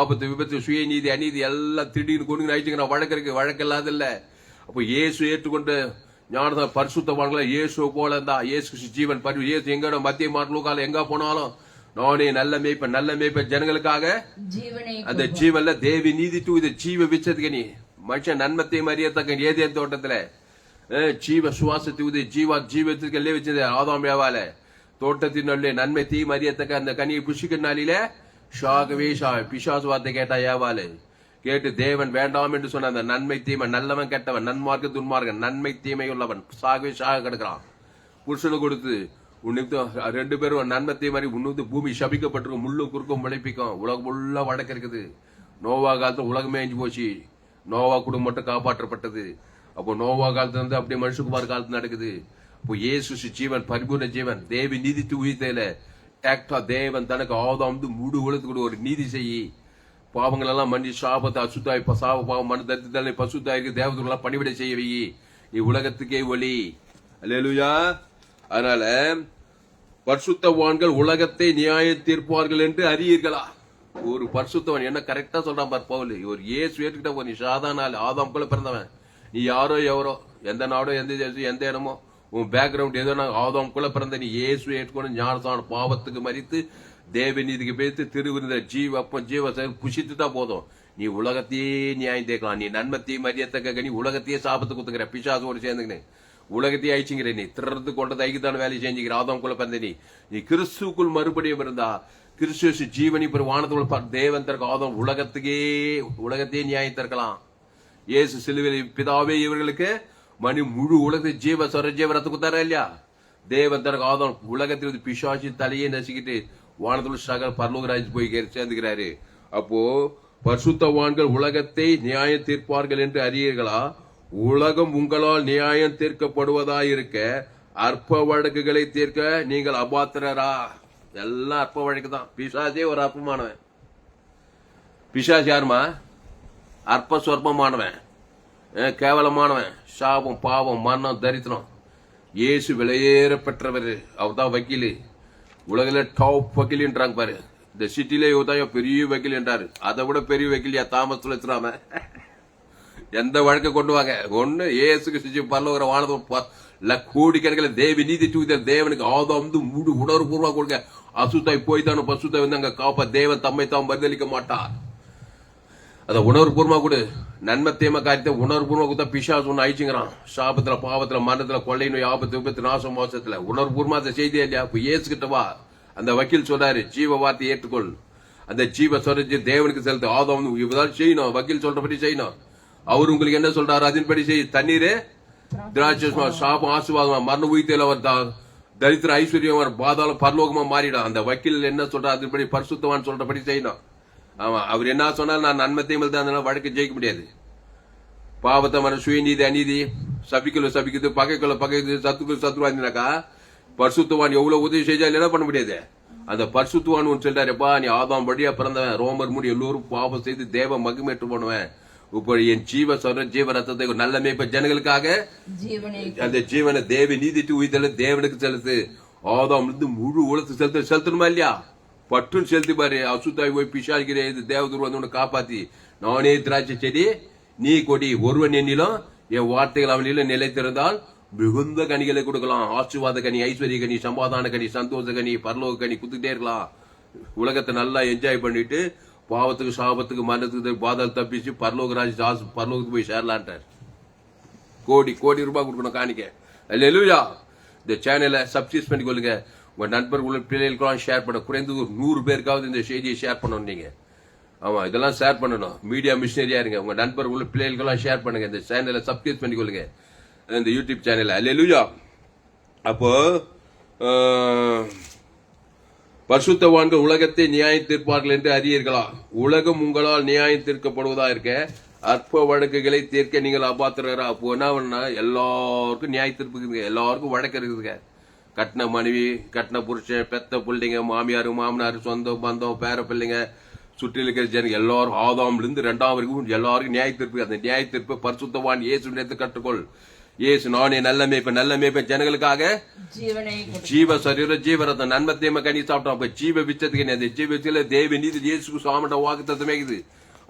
ஆபத்து விபத்து சுயநீதி அநீதி எல்லாம் திடீர்னு கொண்டு ஆயிடுச்சுங்கிறான். வழக்கு இருக்கு, வழக்கு இல்லாத இல்ல. அப்போ இயேசு ஏற்றுக்கொண்டு ஞானத பரிசுத்தவான்களை இயேசு போல இருந்தா இயேசு ஜீவன் பரிவு. இயேசு எங்கட மத்திய மார்லூக்கால எங்க போனாலும் நானே நல்ல மேய்ப்ப ஜனங்களுக்காக அந்த ஜீவன்ல தேவி நீதி தூ இதை ஜீவ விச்சதுக்கு நீ மனுஷன் நன்மத்தை அறியத்தக்க ஏதே தோட்டத்துல ஜீவ சுவாசத்து ஜீவத்துக்கு எல்லே வச்சது ஆதாம் ஏவால தோட்டத்தினுள்ளே நன்மை தீ அறியத்தக்க அந்த கனியை புஷிக்க நாளில ஷாகவே பிசாசு வார்த்தை கேட்டா ஏவாலு கேட்டு தேவன் வேண்டாம் என்று சொன்ன அந்த நன்மை தீமை, நல்லவன் கெட்டவன், நன்மார்க்க துன்மார்க்கன், நன்மை தீமை உள்ளவன் சாக கிடக்கிறான். புருஷனு கொடுத்து உன்னுக்கு 2 பேரும் நன்மை தீமை உன்னு பூமி சபிக்கப்பட்டிருக்கும், முள்ளும் குறுக்கும் முளைப்பிக்கும். உலகம் உள்ள வடக்கு இருக்குது. நோவா காலத்துல உலகமே அஞ்சு போச்சு. நோவா குடும்பம் மட்டும் காப்பாற்றப்பட்டது. அப்போ நோவா காலத்துல இருந்து அப்படியே மனுஷகுமார் காலத்துல நடக்குது. அப்போ இயேசு ஜீவன், பரிபூர்ண ஜீவன், தேவி நீதித்து உயிர்த்தையில டாக்டா தேவன் தனக்கு ஆதாம் முழு உலகத்துக்கு ஒரு நீதி செய்யி பாவங்கள் எல்லாம் மன்னி சாபத்தை அசுத்தாய் சாப பாவம் மனு தரித்து பசுத்தாய்க்கு தேவதெல்லாம் பணிவிடை செய்ய வை. நீ உலகத்துக்கே ஒளி. அல்லேலூயா. அதனால பரிசுத்தவான்கள் உலகத்தை நியாயம் தீர்ப்பார்கள் என்று அறியீர்களா? ஒரு பரிசுத்தவன் என்ன கரெக்டா சொல்றான் பார் பவுல். ஒரு இயேசு ஏற்றுக்கிட்ட நீ சாதாரண ஆதாம் போல பிறந்தவன். நீ யாரோ எவரோ, எந்த நாடோ, எந்த தேசம், எந்த இடமோ, உன் பேக்ரவுண்ட் ஏதோ ஆதாம் குள்ள பிறந்த நீ இயேசு ஏற்றுக்கொண்டு ஞானசான பாவத்துக்கு மறித்து தேவ நீதிக்கு பேத்து திருவிருந்த ஜீவ புஷித்து தான் போதும். நீ உலகத்தையே நியாயம் தேக்கலாம். நீ நன்மத்தையும் மரியத்தக்க நீ உலகத்தையே சாபத்து குத்துக்கிற பிசாசோடு சேர்ந்துக்கினு உலகத்தையே அழிச்சுங்கிற. நீ திறந்து கொண்டது ஐக்குத்தான வேலையை செஞ்சுக்கிற ஆதாம் குள்ள பிறந்த நீ கிறிஸ்துக்குள் மறுபடியும் இருந்தா கிறிஸ்து ஜீவனி பெரு வானத்துல தேவன் தற்கு ஆதம் உலகத்தையே நியாயத்திருக்கலாம். இயேசு சிலுவையில் பிதாவே இவர்களுக்கு மணி முழு உலகத்தை ஜீவ ரத்த குத்தாரா இல்லையா? தேவன் தற்கு ஆதம் உலகத்தில் பிசாசி தலையை நசிக்கிட்டு வானத்துல சகல பரலோகராஜ் போய் சேர்ந்துக்கிறாரு. அப்போ பரிசுத்தவான்கள் உலகத்தை நியாயம் தீர்ப்பார்கள் என்று அறியீர்களா? உலகம் உங்களால் நியாயம் தீர்க்கப்படுவதாயிருக்க அற்ப வழக்குகளை தீர்க்க நீங்கள் அபாத்திரரா? எல்லாம் அற்ப வழக்கு தான். பிசாசே ஒரு அற்பமானவன். பிசாசு யாருமா? அற்ப சொற்பமானவன், கேவலமானவன், சாபம், பாவம், மரணம், தரித்திரம். இயேசு விலையேற பெற்றவர். அவர் தான் வக்கீல். உலகில டாப் வக்கீல் என்றாங்க பாரு. இந்த சிட்டில இவர்தான் பெரிய வக்கீல் என்றாரு. அதை விட பெரிய வக்கீல் தாமஸ் துளசிராம. எந்த வழக்கை கொண்டு வாங்க, ஒண்ணு இயேசுக்கு செஞ்சு பரலோக வானத்தை கோடிக்கணக்கில் தேவி நீதி தூக்கிற தேவனுக்கு ஆதாம் முழு உணர்வுபூர்வமா கொடுக்க. அசுத்தாய் போய் தானே பசுத்தாய் வந்து அங்க காப்பா. தேவன் தம்மை தாம் மறுதளிக்க மாட்டார். அத உணர்வுபூர்வமா கொடு. நன்மை தேம காரியத்தை உணர்வுபூர்வமா கொடுத்தா பிசாசு ஒண்ணு ஆயிடுச்சுங்கிறான். சாபத்துல, பாவத்துல, மரணத்துல, கொள்ளை நோய், ஆபத்து, விபத்து, நாசம், மோசத்துல உணர்வுபூர்வமா அந்த செய்தியா இல்லையா? இப்ப இயேசு கிட்ட வா. அந்த வக்கீல் சொல்றாரு, ஜீவ வார்த்தை ஏற்றுக்கொள். அந்த ஜீவ சொல்றது தேவனுக்கு செலுத்து. ஆதாம் இவதான் செய்யணும், வக்கீல் சொல்றபடி செய்யணும். அவர் உங்களுக்கு என்ன சொல்றாரு அதன்படி செய். தண்ணீரு திராட்சை, சாபம் ஆசீர்வாதமா, மரண உயிர்த்தேல அவர் தரித்திர ஐஸ்வர்யம் பாதாளம் பரலோகமா மாறிடும். அந்த வக்கீல் என்ன சொல்றாரு அதன்படி பரிசுத்தவான் சொல்றபடி செய்யணும். ஆமா, அவர் என்ன சொன்னாலும் நான் நன்மத்தையும் தான் வழக்கு ஜெயிக்க முடியாது. பாவத்தை மன சுயநீதி, அநீதி, சபிக்குது, பகைக்குள்ள சத்துருவாந்தினாக்கா பரிசுத்தவான் எவ்வளவு உதவி செஞ்சாலும் என்ன பண்ண முடியாது. அந்த பரிசுத்தவான் சொல்றாருப்பா, நீ ஆதாம் வழியா பிறந்தவன், ரோமர் முடி எல்லோரும் பாவம் செய்து தேவ மகிமேற்று போனவன். இப்போ என் ஜீவ ரத்தத்தை நல்ல மேய்ப்ப ஜனங்களுக்காக அந்த ஜீவனை தேவ நீதிட்டு உயிர்த்தல தேவனுக்கு செலுத்து. ஆதாம் இருந்து முழு உலகத்துக்கு செலுத்தணுமா இல்லையா? பட்டுன்னு செலுத்தி பாரு. அசுத்தாய் போய் பிசாசிக்கிற தேவதூர் வந்து உன்னை காப்பாத்தி. நானே திராட்சை செடி, நீ கொடி, ஒருவன் என்னிலும் என் வார்த்தைகள் அவனிலும் நிலைத்திருந்தால் மிகுந்த கனிகளை கொடுக்கலாம். ஆசீர்வாத கனி, ஐஸ்வர்ய கனி, சமாதான கனி, சந்தோஷ கனி, பரலோக கனி குத்துக்கிட்டே இருக்கலாம். உலகத்தை நல்லா என்ஜாய் பண்ணிட்டு பாவத்துக்கு, சாபத்துக்கு, மரணத்துக்கு, பாதாள தப்பிச்சு பரலோகராஜ் பரலோகத்துக்கு போய் சேரலான்ட்டார். கோடி ரூபாய் கொடுக்கணும் காணிக்க. அல்லேலூயா. இந்த சேனலை சப்ஸ்கிரைப் பண்ணிக்கொள்ளுங்க. உங்க நண்பர்கள், பிள்ளைகளுக்கெல்லாம் ஷேர் பண்ண. குறைந்தது 100 பேருக்காவது இந்த செய்தியை ஷேர் பண்ணணும். நீங்க ஆமா இதெல்லாம் ஷேர் பண்ணணும். மீடியா மிஷினரியா இருங்க. உங்க நண்பர்கள், பிள்ளைகளுக்கெல்லாம் ஷேர் பண்ணுங்க. இந்த சேனலை சப்ஸ்கிரைப் பண்ணிக்கொள்ளுங்க, இந்த யூடியூப் சேனல். அல்லேலூயா. அப்போ பரிசுத்தவான்கள் உலகத்தை நியாயம் தீர்ப்பார்கள் என்று அறியீர்களா? உலகம் உங்களால் நியாயம் தீர்க்கப்படுவதா இருக்க அற்ப வழக்குகளை தீர்க்க நீங்கள் அபாத்திரரா? அப்போ என்ன, எல்லாருக்கும் நியாய தீர்ப்பு, எல்லாருக்கும் வழக்கு இருக்குதுங்க. கட்டின மனைவி, கட்டின புருஷன், பெத்த பிள்ளைங்க, மாமியாரு, மாமனாரு, சொந்தம், பந்தம், பேர பிள்ளைங்க, சுற்றி இருக்கிற ஜனங்க எல்லாரும் ஆதாம்ல இருந்து 2ஆம் வரைக்கும் எல்லாருக்கும் நியாய தீர்ப்பு. அந்த நியாய தீர்ப்பு பரிசுத்தவான் இயேசு நினைத்து கற்றுக்கொள். இயேசு நானே நல்ல மேய்ப்பன் ஜனங்களுக்காக ஜீவ சரீரம் ஜீவரத்தம் நன்மை தேம கனி சாப்பிட்டோம். அப்ப ஜீவ விச்சத்துக்கு அந்த ஜீவ விச்சல தேவ நீதி இயேசுக்கு சாமட்ட வாக்கு தத்துவமேக்குது.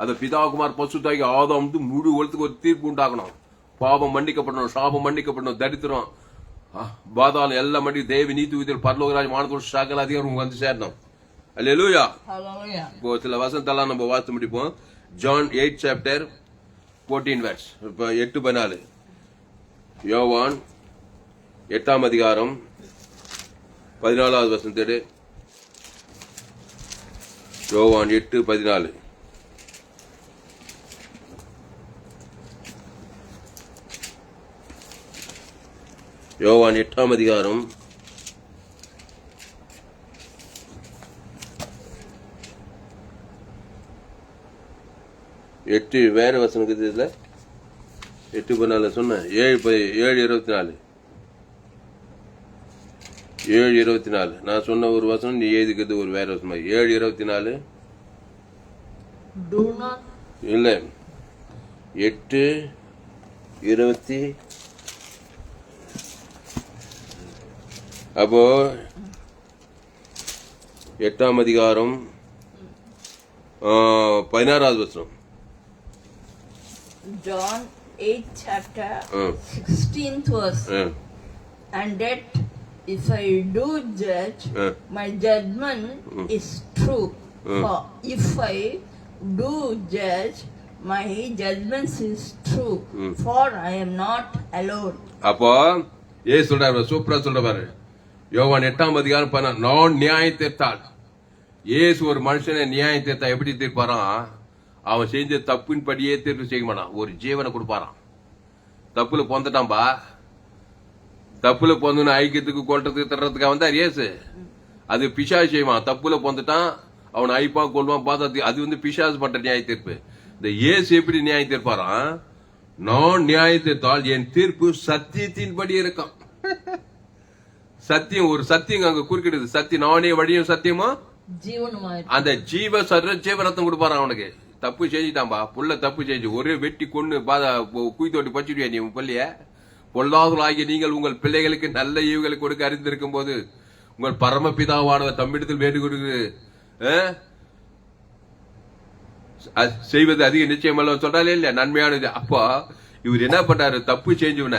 அது பிதாகுமார் பசுத்தாகி ஆதாம் முழு உலகத்துக்கு ஒரு தீர்ப்பு உண்டாகணும். பாவம் மன்னிக்கப்படணும், சாபம் மன்னிக்கப்படணும், தரித்திரம், பாதாளம் எல்லாம் மண்டி தேவ நீதி விதியில் பரலோகராஜ் மானத்தோட சகல அதிகாரம் வந்து சேரணும். அல்லேலூயா. இப்போ சில வசனத்தெல்லாம் நம்ம வாசித்து முடிப்போம். ஜான் 8:14. இப்ப 8:14. யோவான் 8ஆம் அதிகாரம் 14வது வசனத்தோடு. யோவான் 8:14. யோவான் 8ஆம் அதிகாரம் 8 வேற வசனம் இருக்குது இதுல. 8:14 சொன்ன 7:24. 7:24 நான் சொன்ன ஒரு வசனம், நீ எழுதிக்கிறது ஒரு வேற வசனம். 7:24 இல்ல 8:20. அப்போ 8ஆம் அதிகாரம் 16வது வசனம். John 8 chapter 16th verse. And that if I do judge, my judgment is true. For if I do judge, my judgment is true. For I am not alone. அப்போ ஏய் சொல்றாரு, சூப்பரா சொல்ற பாரு. யோவான் 8ஆம் அதிகாரம் 16. நான் நியாயம் தீர்த்தால் இயேசு ஒரு மனுஷனை நியாயம் தீர்த்தா எப்படி தீர்ப்பாராம்? அவன் செஞ்ச தப்பின் படியே தீர்ப்பு செய்ய மாட்டான், ஒரு ஜீவனை கொடுப்பாராம். தப்புல பொந்துட்டான்பா, தப்புல பொந்துன்னு ஐக்கியத்துக்கு கொல்றதுக்கு தர்றதுக்கு வந்தார் இயேசு. அது பிசாசு செய்வான். தப்புல பொந்துட்டான், அவன் ஐப்பான் கொள்வான் பார்த்தா அது பிசாசு பண்ற நியாய தீர்ப்பு. இந்த இயேசு எப்படி நியாயம் தீர்ப்பாராம்? நான் நியாய தீர்த்தால் என் தீர்ப்பு சத்தியத்தின் படி இருக்கும். சத்தியம், ஒரு சத்தியம் அங்க குறுக்கிடுது. சத்தியம், நானே வழியும் சத்தியமா அந்த ஜீவ ஜீவரத்தம் கொடுப்பாரு அவனுக்கு. தப்பு செஞ்சுட்டான்பா, புள்ள தப்பு செஞ்சு ஒரே வெட்டி கொண்டு குய் தோட்டி பச்சுடுவியா நீ உன் பள்ளிய? பொல்லாதவர்களாகிய நீங்கள் உங்கள் பிள்ளைகளுக்கு நல்ல ஈவுகளை கொடுக்க அறிந்திருக்கும் போது உங்கள் பரமபிதாவானவர் தம்மிடத்தில் வேண்டு கொடுக்குது செய்வது அதிக நிச்சயம் அல்ல சொல்றாலே இல்ல, நன்மையானது. அப்போ இவர் என்ன பண்றாரு? தப்பு செஞ்சவன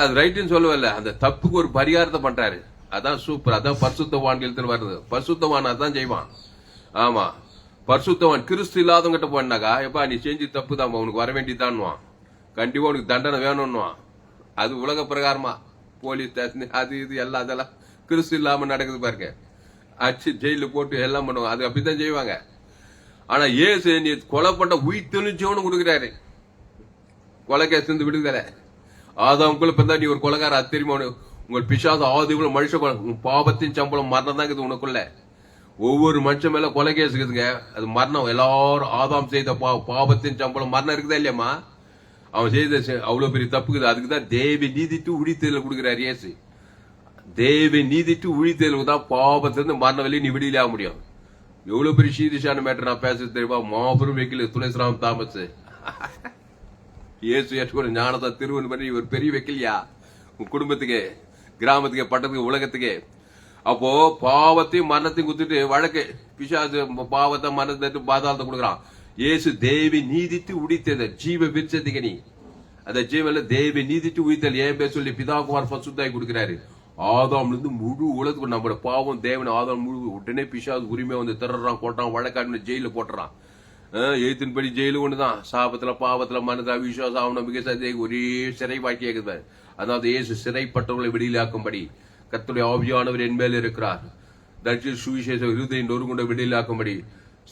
அது ரைட்டுன்னு சொல்லவல்ல, அந்த தப்புக்கு ஒரு பரிகாரத்தை பண்றாரு. அதான் சூப்பர். அதான் பரிசுத்தவான்கள் வருது. பரிசுத்தவான் அதான் செய்வான். ஆமா, பரிசுத்தவான் கிறிஸ்து இல்லாதவங்கிட்ட போனாக்கா, எப்பா நீ செஞ்சு தப்பு தான், உனக்கு வர வேண்டியதான்வான், கண்டிப்பா உனக்கு தண்டனை வேணும்னுவான். அது உலக பிரகாரமா போலீஸ் ஸ்டேஷன் அது இது எல்லாம் அதெல்லாம் கிறிஸ்து இல்லாம நடக்குது பாருங்க. அச்சு ஜெயில போட்டு எல்லாம் பண்ணுவாங்க, அது அப்படித்தான் செய்வாங்க. ஆனா ஏசு நீ கொலை பண்ண உயிர் தெளிஞ்சவனு கொடுக்குறாரு. கொலை கேஸ் விடுதலை. ஆதாமுக்குள்ள பிறந்தா நீ ஒரு கொலைகார, அது தெரியுமா? உங்கள் பிசாசு ஆதிவுல மனுஷ பாவத்தின் சம்பளம் மரணம் தான் இருக்குது உனக்குள்ள. ஒவ்வொரு மனுஷன் மேல கொலை கேஸ் இருக்குதுங்க, அது மரணம். எல்லாரும் ஆதாம் செய்த பாவத்தின் சம்பளம் மரணம் இருக்குதா இல்லையம்மா? அவன் செய்த அவ்வளவு பெரிய தப்புக்குது. அதுக்குதான் தேவி நீதிட்டு உழித்தேல கொடுக்கிறார் இயேசு. தேவி நீதிட்டு உழித்தேலுக்கு தான் பாவத்திலிருந்து மரண வழி நீ விடுதலை ஆக முடியும். எவ்வளவு பெரிய சீரியஸான மேட்டர் நான் பேசுறது தெரியுமா? மாபெரும் வெக்கில் துளசிராம் தாமஸ் இயேசு ஏற்ற ஞானத்தை திருவன் பண்ணி ஒரு பெரிய வெக்கிலியா உன் குடும்பத்துக்கு, கிராமத்துக்கு, பட்டத்துக்கு, உலகத்துக்கு. அப்போ பாவத்தையும் மரணத்தையும் குத்துட்டு வழக்கு பிசாசு பாவத்தை மரணத்தை பாதாளத்தை கொடுக்குறான். இயேசு தேவி நீதித்து உடித்தது ஜீவ விருட்சத்துக்கு நீ அந்த ஜீவன்ல தேவி நீதிட்டு உயிர்த்தல் ஏன் பேர் சொல்லி பிதாகுமார் பசுத்தாய் கொடுக்கிறாரு. ஆதாம்ல இருந்து முழு உலகத்துக்கு நம்மளோட பாவம் தேவன் ஆதாம் முழு உடனே பிசாசு உரிமை வந்து திறறான், கொட்டான், வழக்காடு ஜெயில போட்டுறான். எழுத்தின்படி ஜெயிலு ஒண்ணுதான். சாபத்துல பாவத்துல மனத அவிசுவாசம் அவநம்பிக்கை சந்தேக ஒரே சிறை வாழ்க்கை இருக்குது. அதாவது இயேசு சிறைப்பட்டவர்களை விடுதலையாக்கும்படி கர்த்தருடைய ஆவியானவர் என் மேல் இருக்கிறார். தரிசி சுவிசேஷ இருதயம் நொறுங்குண்ட விடுதலையாக்கும்படி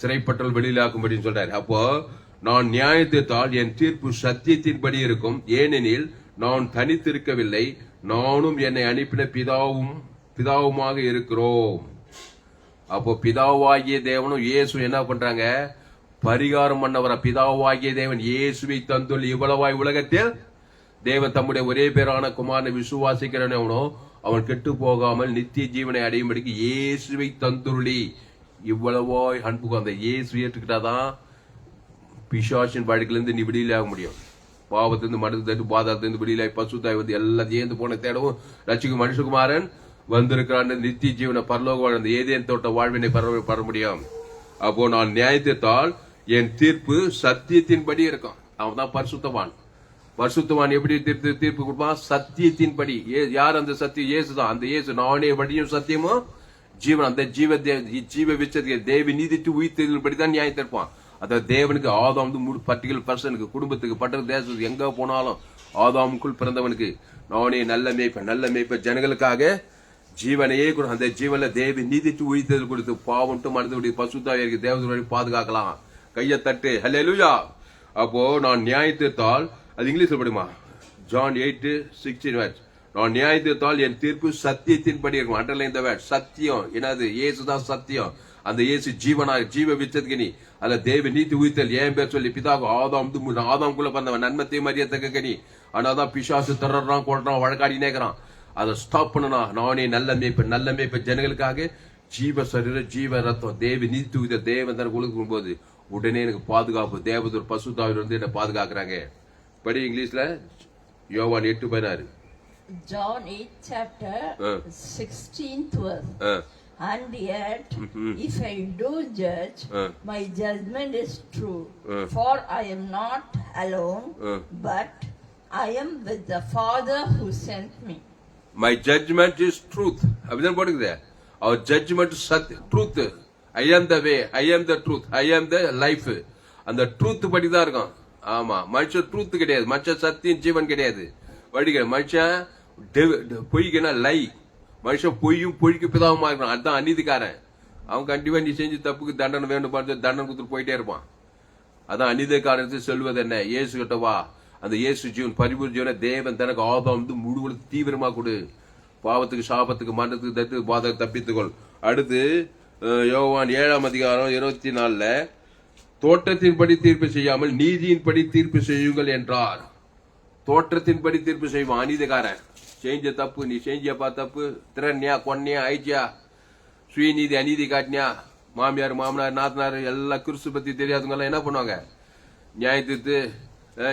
சிறைப்பட்டவர்கள் விடுதலையாக்கும்படின்னு சொல்றாரு. அப்போ நான் நியாயத்தால் என் தீர்ப்பு சத்தியத்தின்படி இருக்கும். ஏனெனில் நான் தனித்திருக்கவில்லை, நானும் என்னை அனுப்பின பிதாவுமாக இருக்கிறோம். அப்போ பிதாவாகிய தேவனும் இயேசு என்ன பண்றாங்க? பரிகாரம் பண்ணவர பிதாவாகிய தேவன் இயேசுவை தந்துள்ள இவ்வளவாய் உலகத்தில் தேவன் தம்முடைய ஒரே பேரான குமாரனை விசுவாசிக்கிறவனோ அவன் கெட்டு போகாமல் நித்திய ஜீவனை அடையும்படிக்கு இயேசுவை தந்துருளி இவ்வளவாய் அன்புக்கு அந்த இயேசு ஏற்றுக்கிட்டாதான் பிசாசின் வாழ்க்கையிலிருந்து நீ விடுதலையாக முடியும். பாவத்திலிருந்து மனது பாதாளத்திலிருந்து விடுதலை பசுத்தாய் வந்து எல்லாத்தையும் ஏந்து போன தேடவும் ரட்சிக்கும் மனுஷகுமாரன் வந்திருக்கிறான். நித்திய ஜீவனை பரலோக அந்த ஏதேன் தோட்ட வாழ்வினை பெற முடியும். அப்போ நான் நியாயத்தால் என் தீர்ப்பு சத்தியத்தின்படி இருக்கும். அவன் தான் பரிசுத்தவான். பரிசுத்தவான் எப்படி தீர்ப்பு கொடுப்பான்? சத்தியத்தின்படி. யார் அந்த சத்தியம்? இயேசு தான். அந்த இயேசு நானே வழியும் சத்தியமும் ஜீவன். அந்த ஜீவ விச்சத்துக்கு தேவி நீதிட்டு உயிர்த்தெழுபடிதான் நியாயம் தீர்ப்பான். அதாவது தேவனுக்கு ஆதாம் பர்டிகுலர் பர்சனுக்கு, குடும்பத்துக்கு, பட்டண தேசத்துக்கு எங்க போனாலும் ஆதாமுக்குள் பிறந்தவனுக்கு நானே நல்ல மேய்ப்ப ஜனங்களுக்காக ஜீவனையே கூட அந்த ஜீவன்ல தேவி நீதிட்டு உயிர்த்தெழு கொடுத்து பாவம்ட்டு மனது பசுத்தாவே இருக்கு தேவதூரை பாதுகாக்கலாம். கையை தட்டு ஹல்லேலூயா. அப்போ நான் நியாய தீர்த்தால், அது இங்கிலீஷ்ல படிமா, ஜான் 8:16 நான் நியாய தீர்த்தால் என் தீர்ப்பு சத்தியத்தின்படி இருக்கும். அண்டர்லைன் த வேர்ட் சத்தியம். என்னது? இயேசுதான் சத்தியம். அந்த இயேசு ஜீவனாக ஜீவ விச்சதுக்கு நீ அல்ல தேவ நீதி உயிர்த்தல் ஏன் பேர் சொல்லி பிதாக ஆதாம்குள்ள பண்ணவன் நன்மத்தை மரியத்தக்க கனி. ஆனாதான் பிசாசு தர்றான், கொள்றான், வழக்காடி நேக்கிறான். அதை ஸ்டாப் பண்ணனா நானே நல்ல மேய்ப்ப ஜனங்களுக்காக ஜீவ சரீர ஜீவ ரத்தம் தேவி நீதி உயிர் தேவன் தனக்கு கொடுக்கும் போது உடனே எனக்கு பாதுகாப்பு. தேவதூர் பசுத்தாவில இருந்து என்ன பாதுகாக்கிறாங்க. படி இங்கிலீஷ்ல யோவான் 8:16. John 8 chapter 16th verse. And yet, if I do judge, my judgment is true. For I am not alone, but I am with the Father who sent me. My judgment is truth. அப்படிதான் போடுங்க. Our judgment is truth. I am the way, I am the truth, I am the life. அந்த ட்ரூத் படி தான் இருக்கும். ஆமா, மனுஷன் ட்ரூத் கிடையாது, மனுஷன் சத்தியம் ஜீவன் கிடையாது. வடிக மனுஷன் பொய்க்குன்னா லை. மனுஷன் பொய்யும் பொய்க்கு பிதாவுமா இருக்கணும். அதுதான் அநீதிக்காரன். அவன் கண்டிப்பா நீ செஞ்ச தப்புக்கு தண்டனை வேண்டும் பார்த்து தண்டனை கொடுத்துட்டு போயிட்டே இருப்பான். அதான் அநீத காரணத்தை சொல்வது என்ன, இயேசு கிட்ட வா, அந்த இயேசு ஜீவன் பரிபூர்ண ஜீவனை தேவன் தனக்கு ஆதாம் வந்து முழு தீவிரமா கொடு, பாவத்துக்கு சாபத்துக்கு மரணத்துக்கு தத்து பாதக தப்பித்துக்கொள். அடுத்து யோவான் 7:24 தோற்றத்தின்படி தீர்ப்பு செய்யாமல் நீதியின்படி தீர்ப்பு செய்யுங்கள் என்றார். தோற்றத்தின்படி தீர்ப்பு செய்வான் அநீதிக்காரன். செஞ்ச தப்பு, நீ செஞ்சப்பா தப்பு, திறன்யா கொன்னியா ஆயிச்சியா, சுயநீதி அநீதி காட்டினியா, மாமியார் மாமனார் நாத்தனார் எல்லாம் கிறிஸ்து பத்தி தெரியாதவங்க எல்லாம் என்ன பண்ணுவாங்க, நியாயத்து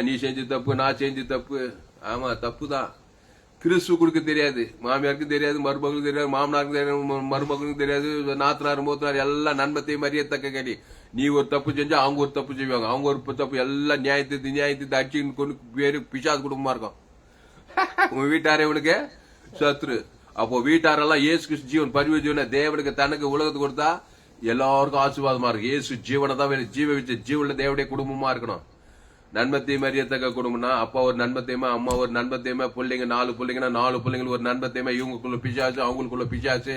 நீ செஞ்ச தப்பு நான் செஞ்ச தப்பு. ஆமா தப்பு தான். கிறிஸ்து கொடுக்க தெரியாது, மாமியாருக்கும் தெரியாது, மருமகளுக்கு தெரியாது, மாமனாருக்கும் தெரியாது, மருமகளுக்கும் தெரியாது, நாத்தனார் மூத்தனார் எல்லாம் நன்மத்தை மறியத்தக்க கேடி. நீ ஒரு தப்பு செஞ்சா அவங்க ஒரு தப்பு செய்வாங்க, அவங்க ஒரு தப்பு, எல்லாம் நியாயத்தை அடிச்சுன்னு கொண்டு பேரு பிசாசு குடும்பமா இருக்கும். உங்க வீட்டாரே இவனுக்கு சத்ரு. அப்போ வீட்டாரெல்லாம் இயேசு கிறிஸ்து ஜீவன் பரிவு ஜீவனை தேவனுக்கு தனக்கு உலகத்துக்கு கொடுத்தா எல்லாருக்கும் ஆசீர்வாதமா இருக்கு. இயேசு ஜீவனை தான் ஜீவ வச்ச ஜீவன தேவடைய குடும்பமா இருக்கணும். நன்மத்தையும் அறியத்தக்க குடும்பம்னா அப்பா ஒரு நன்மத்தையுமா, அம்மா ஒரு நன்மத்தையுமா, பிள்ளைங்க 4 பிள்ளைங்கன்னா 4 பிள்ளைங்க ஒரு நன்மத்தையுமா, இவங்களுக்குள்ள பிசாசு அவங்களுக்குள்ள பிசாசு,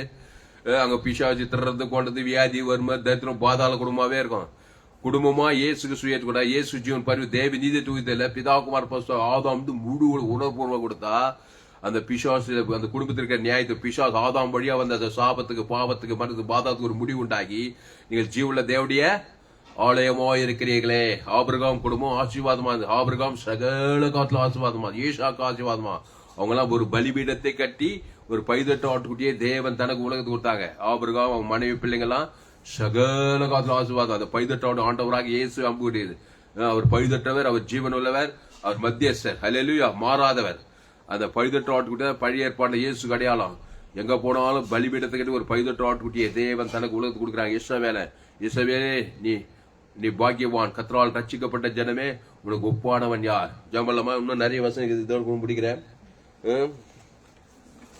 அங்க பிசாசு திறது கொண்டது வியாதி வறுமை தரித்திரம் பாதாள குடும்பமாவே இருக்கும். குடும்பமா இயேசுக்கு சுயேற்கூட இயேசு ஜீவன் பரிவு தேவ நீதி தூக்கில பிதாகுமார் ஆதாம் வந்து முழு உணர்வுபூர்வம் கொடுத்தா அந்த பிசாசு அந்த குடும்பத்தில் இருக்கிற நியாயத்தை பிசாசு ஆதாம் வழியா வந்து அந்த சாபத்துக்கு பாவத்துக்கு மனத்துக்கு பாதாத்துக்கு ஒரு முடிவு உண்டாகி நீங்கள் ஜீவுள்ள தேவடைய ஆலயமா இருக்கிறீர்களே. ஆபிரகாம் குடும்பம் ஆசீர்வாதமா, ஆபிரகாம் சகல காலத்துல ஆசீர்வாதமா, ஈசாக்கு ஆசீர்வாதமா. அவங்க எல்லாம் ஒரு பலிபீடத்தை கட்டி ஒரு பைதட்டு ஆட்டுக்குட்டியே தேவன் தனக்கு உலகத்துக்கு கொடுத்தாங்க. ஆபிரகாம் அவங்க மனைவி பிள்ளைங்க எல்லாம் சகல காலத்துல ஆசீர்வாதம். அந்த பைதட்டோட ஆண்டவராக இயேசு அம்புடையது. அவர் பைதட்டவர், அவர் ஜீவன் உள்ளவர், அவர் மத்தியஸ்தர், ஹல்லேலூயா, மாறாதவர். அந்த பைதட்டு ஆட்டுக்குட்டிய பழைய ஏற்பாடு இயேசு அடையாளம். எங்க போனாலும் பலிபீடத்துக்கிட்ட ஒரு பைதட்டு ஆட்டுக்குட்டியை தேவன் தனக்கு உலகத்துக்கு கொடுக்குறாங்க. இஸ்ரவேலே நீ பாக்கியவான், கர்த்தரால் ரட்சிக்கப்பட்ட ஜனமே உனக்கு ஒப்பானவன் யார். ஜம்பல்லமா இன்னும் நிறைய வசனம் இதோட முடிக்கிறேன்.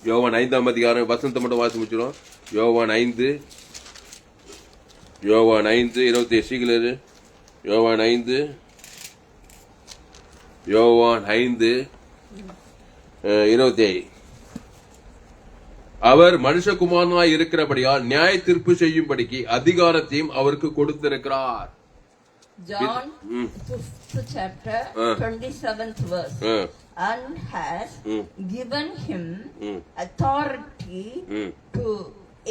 யோவான் 5:அதிகாரம் வசனத்தை மட்டும் வாசி முடிச்சிடும். யோவான் 5:27 சீக்கிரம். யோவான் 5:27 அவர் மனுஷகுமாரனாய் இருக்கிறபடியால் நியாய தீர்ப்பு செய்யும்படிக்கு அதிகாரத்தையும் அவருக்கு கொடுத்திருக்கிறார். John 5th chapter 27th verse. And has given him authority to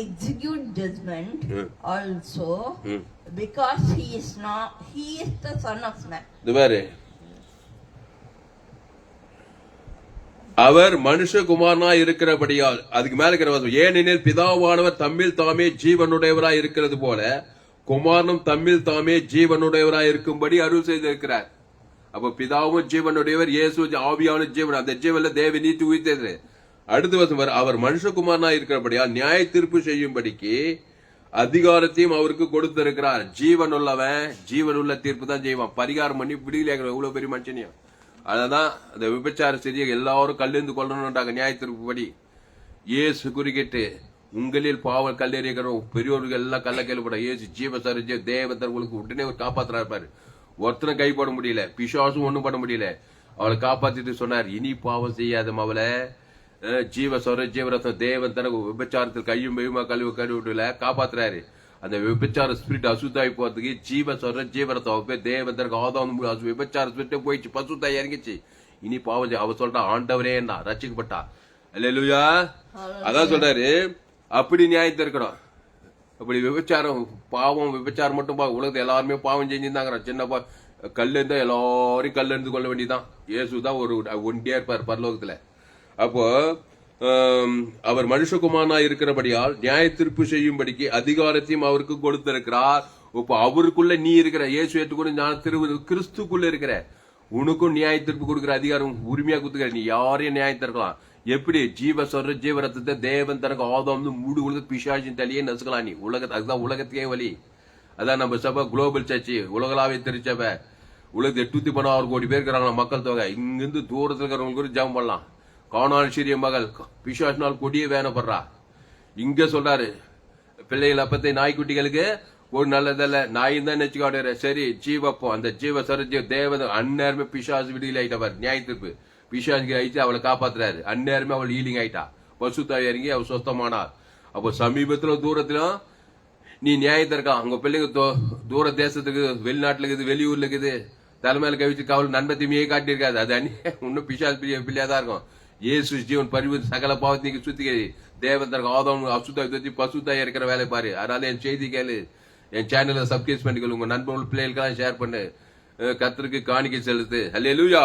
execute judgment also, because he is the Son of Man. அவர் மனுஷகுமாரனாய் இருக்கிறபடியால், அதுக்கு மேல இருக்கிற ஏனெனில் பிதாவானவர் தம்மில் தாமே ஜீவனுடையவராய் இருக்கிறது போல குமாரனும் தம்மில் தாமே ஜீவனுடையவராய் இருக்கும்படி அருள் செய்திருக்கிறார். அப்ப பிதாவும் ஜீவனுடையவர், இயேசு ஆவியான ஜீவன், அந்த ஜீவன்ல தேவ நீதி உயிர்த்தது. அடுத்த வருஷம் அவர் மனுஷகுமாரனாய் இருக்கிறபடியால் நியாய தீர்ப்பு செய்யும்படிக்கு அதிகாரத்தையும் அவருக்கு கொடுத்திருக்கிறார். ஜீவன் உள்ளவன் ஜீவன் உள்ள தீர்ப்பு தான் செய்வான். பரிகாரம் பண்ணி விடுதலை இவ்வளவு பெரிய மனுஷனையும். அததான் அந்த விபச்சார சரியை எல்லாரும் கல்லெறிந்து கொள்ளணும்ன்றாங்க நியாய தீர்ப்பு படி. இயேசு குறுக்கிட்டு உங்களில் பாவல் கல்லெறிகிற பெரியோர்கள் எல்லாம் கல்ல கேள்விப்பட இயேசு ஜீவசரிஜ தேவதர் உங்களுக்கு உடனே காப்பாத்துறா இருப்பாரு. ஒருத்தனை கை போட முடியல, பிசாசும் ஒண்ணும் பண்ண முடியல. அவளை காப்பாத்திட்டு சொன்னார், இனி பாவம் செய்யாத அவளை ஜீவரத்தம் தேவன் தனக்கு விபச்சாரத்தில் கையும் பெய்யுமா கழுவிட்டுல காப்பாத்துறாரு. அந்த விபச்சார ஸ்பிரிட் அசுத்தாய் போறதுக்கு ஜீவரத்தம் தேவன் தனக்கு ஆதாம் விபச்சார ஸ்பிரிட் போயிடுச்சு, பசுத்தாய் இறங்கிச்சு. இனி பாவம் அவ சொல்றா ஆண்டவரே என்ன ரட்சிக்கப்பட்டா. அல்லேலூயா. அதான் சொல்றாரு, அப்படி நியாயத்தை இருக்கணும். அப்படி விபச்சாரம் பாவம் விபச்சாரம் மட்டும் உலகத்தை எல்லாருமே பாவம் செஞ்சிருந்தாங்க. சின்ன கல்லு இருந்தா எல்லாரையும் கல் இருந்து கொள்ள வேண்டியதான். இயேசுதான் ஒரு ஒண்டியா இருப்பார் பரலோகத்துல. அப்போ அவர் மனுஷகுமாரனா இருக்கிறபடியால் நியாய தீர்ப்பு செய்யும்படிக்கு அதிகாரத்தையும் அவருக்கு கொடுத்திருக்கிறார். இப்போ அவருக்குள்ள நீ இருக்கிற இயேசு ஏற்றுக்கொண்டு கிறிஸ்துக்குள்ள இருக்கிற உனக்கும் நியாய தீர்ப்பு கொடுக்கிற அதிகாரம் உரிமையா கொடுத்துக்கிற. நீ யாரையும் நியாயத்தை இருக்கலாம். எப்படி ஜீவரத்தத்தை தேவன் தனக்கு ஆதாம் மூடு கொடுத்து பிசாசின் தலையே நசுக்கலாம். நீ அதுதான் உலகத்துக்கே வழி. அதான் நம்ம சபை குளோபல் சர்ச்சு, உலகளாவே திருச்சபை. உலகத்து 816 கோடி பேர் இருக்கிறாங்களா மக்கள் தொகை. இங்கிருந்து தூரத்தில் இருக்கிறவங்களுக்கு ஜெபம் பண்ணலாம். காணான் சிறிய மகள் பிசாசினால் கொடியே வேணப்படுறா. இங்க சொல்றாரு, பிள்ளைகள் அப்பத்தை நாய்க்குட்டிகளுக்கு ஒரு நல்லதல்ல, நாயும் தான் நெச்சுக்காடுற. சரி ஜீவப்போ அந்த ஜீவ சரஜீவ தேவத அந்நேரமே பிசாசு விடுதலை ஆயிட்டவர். நியாய தீர்ப்பு பிசாசுக்கு ஆயிடுச்சு, அவளை காப்பாத்துறாரு. அந்நேரமே அவள் ஹீலிங் ஆயிட்டா, பசுத்தாய் இறங்கி அவள் சொத்தமானார். அப்போ சமீபத்திலும் தூரத்திலும் நீ நியாயத்தை இருக்கான் உங்க பிள்ளைங்க தூர தேசத்துக்கு வெளிநாட்டுல இருக்குது வெளியூர்ல இருக்குது தலைமையில கவிச்சு கவலை நண்பத்தையுமே காட்டியிருக்காது அது இன்னும் பிசாசு பிள்ளையாதான் இருக்கும். இயேசு ஜீவன் பரிவு சகல பாவத்தையும் சுத்தி தேவன் தனக்கு ஆதம் அசுத்தாய் பசுத்தாய் இருக்கிற வேலை பாரு. அதனால என் செய்தி கேளு, என் சேனலை சப்ஸ்கிரைப் பண்ணிக்கொள்ளு, உங்க நண்பர்கள் பிள்ளைகளுக்கெல்லாம் ஷேர் பண்ணு, கர்த்தருக்கு காணிக்கை செலுத்து. அல்லேலூயா.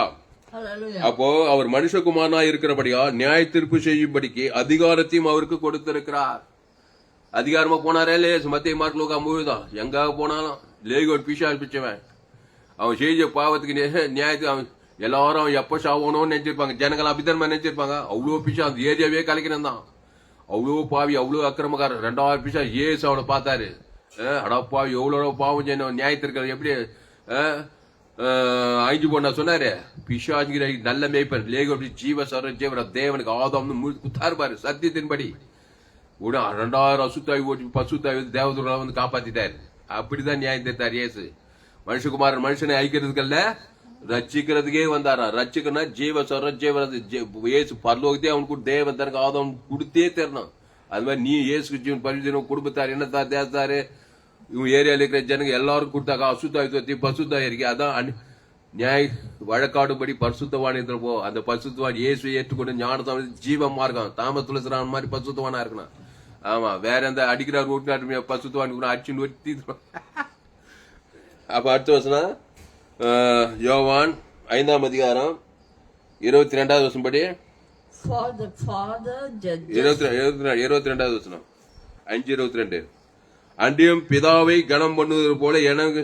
அப்போ அவர் மனுஷகுமாரனா இருக்கிறபடியா நியாய தீர்ப்பு செய்யும்படிக்கு அதிகாரத்தையும் அவருக்கு கொடுத்திருக்கிறார். அதிகாரமா போனாரே மத்திய மார்க் லூக்கா மூவிதான் எங்க போனாலும் லேகோட் பிசாசு பிச்சவன் அவன் செஞ்ச பாவத்துக்கு நியாயத்துக்கு அவன் எல்லாரும் அவன் எப்ப சாவணும்னு நினைச்சிருப்பாங்க. ஜனங்கள் அப்படித்தான் நினைச்சிருப்பாங்க. அவ்வளவு பிசா அந்த ஏரியாவே கலைக்கணும் தான். அவ்வளவு பாவி அவ்வளவு அக்கிரமக்காரன் 2000 பிசா ஏசு அவனை பார்த்தாரு. அடா பாவி எவ்வளவு பாவம் செய்யணும் நியாயத்திற்கு எப்படி ஐந்து போனா சொன்னாரு. பிசாசுங்கிற நல்ல மேய்ப்பன் லேகோ ஜீவ சர ஜீவர தேவனுக்கு ஆதாம்னு குத்தாரு பாரு சத்தியத்தின்படி 2000 அசுத்தாய் ஓட்டி பசுத்தாய் தேவதூர்களை வந்து காப்பாத்திட்டாரு. அப்படிதான் நியாயம் தீர்த்தார் இயேசு. மனுஷகுமாரன் மனுஷனை ஐக்கிறதுக்கல்ல ரட்சிக்கிறதுக்கே வந்தாரா. ரட்சிக்கணும் ஜீவ சொல்ற ஜீவ இயேசு பரலோகத்தே அவனுக்கு தேவன் தனக்கு ஆதம் கொடுத்தே தரணும். அது மாதிரி நீ இயேசு ஜீவன் பரிசு குடும்பத்தார் என்னத்தார் தேசத்தாரு இவங்க ஏரியால இருக்கிற ஜனங்க எல்லாரும் கொடுத்தாக்கா அசுத்தாய் பசுத்தாய் இருக்கு. அதான் நியாய வழக்காடும்படி பரிசுத்தவான் போ. அந்த பரிசுத்தவான் இயேசு ஏற்றுக்கொண்டு ஞான ஜீவ மார்க்கம் தாம துளசிரான் மாதிரி பரிசுத்தவானா இருக்கணும். ஆமா வேற எந்த அடிக்கிறார் ஓட்டுநாட்டு பசுத்தவான் அடிச்சு ஒட்டி. அப்ப அடுத்த வசனம் யோவான் 5ஆம் அதிகாரம் 22வது வசனம் படி 22வது வசனம் 5:22 அன்றியும் பிதாவை கனம் பண்ணுவது போல எனக்கு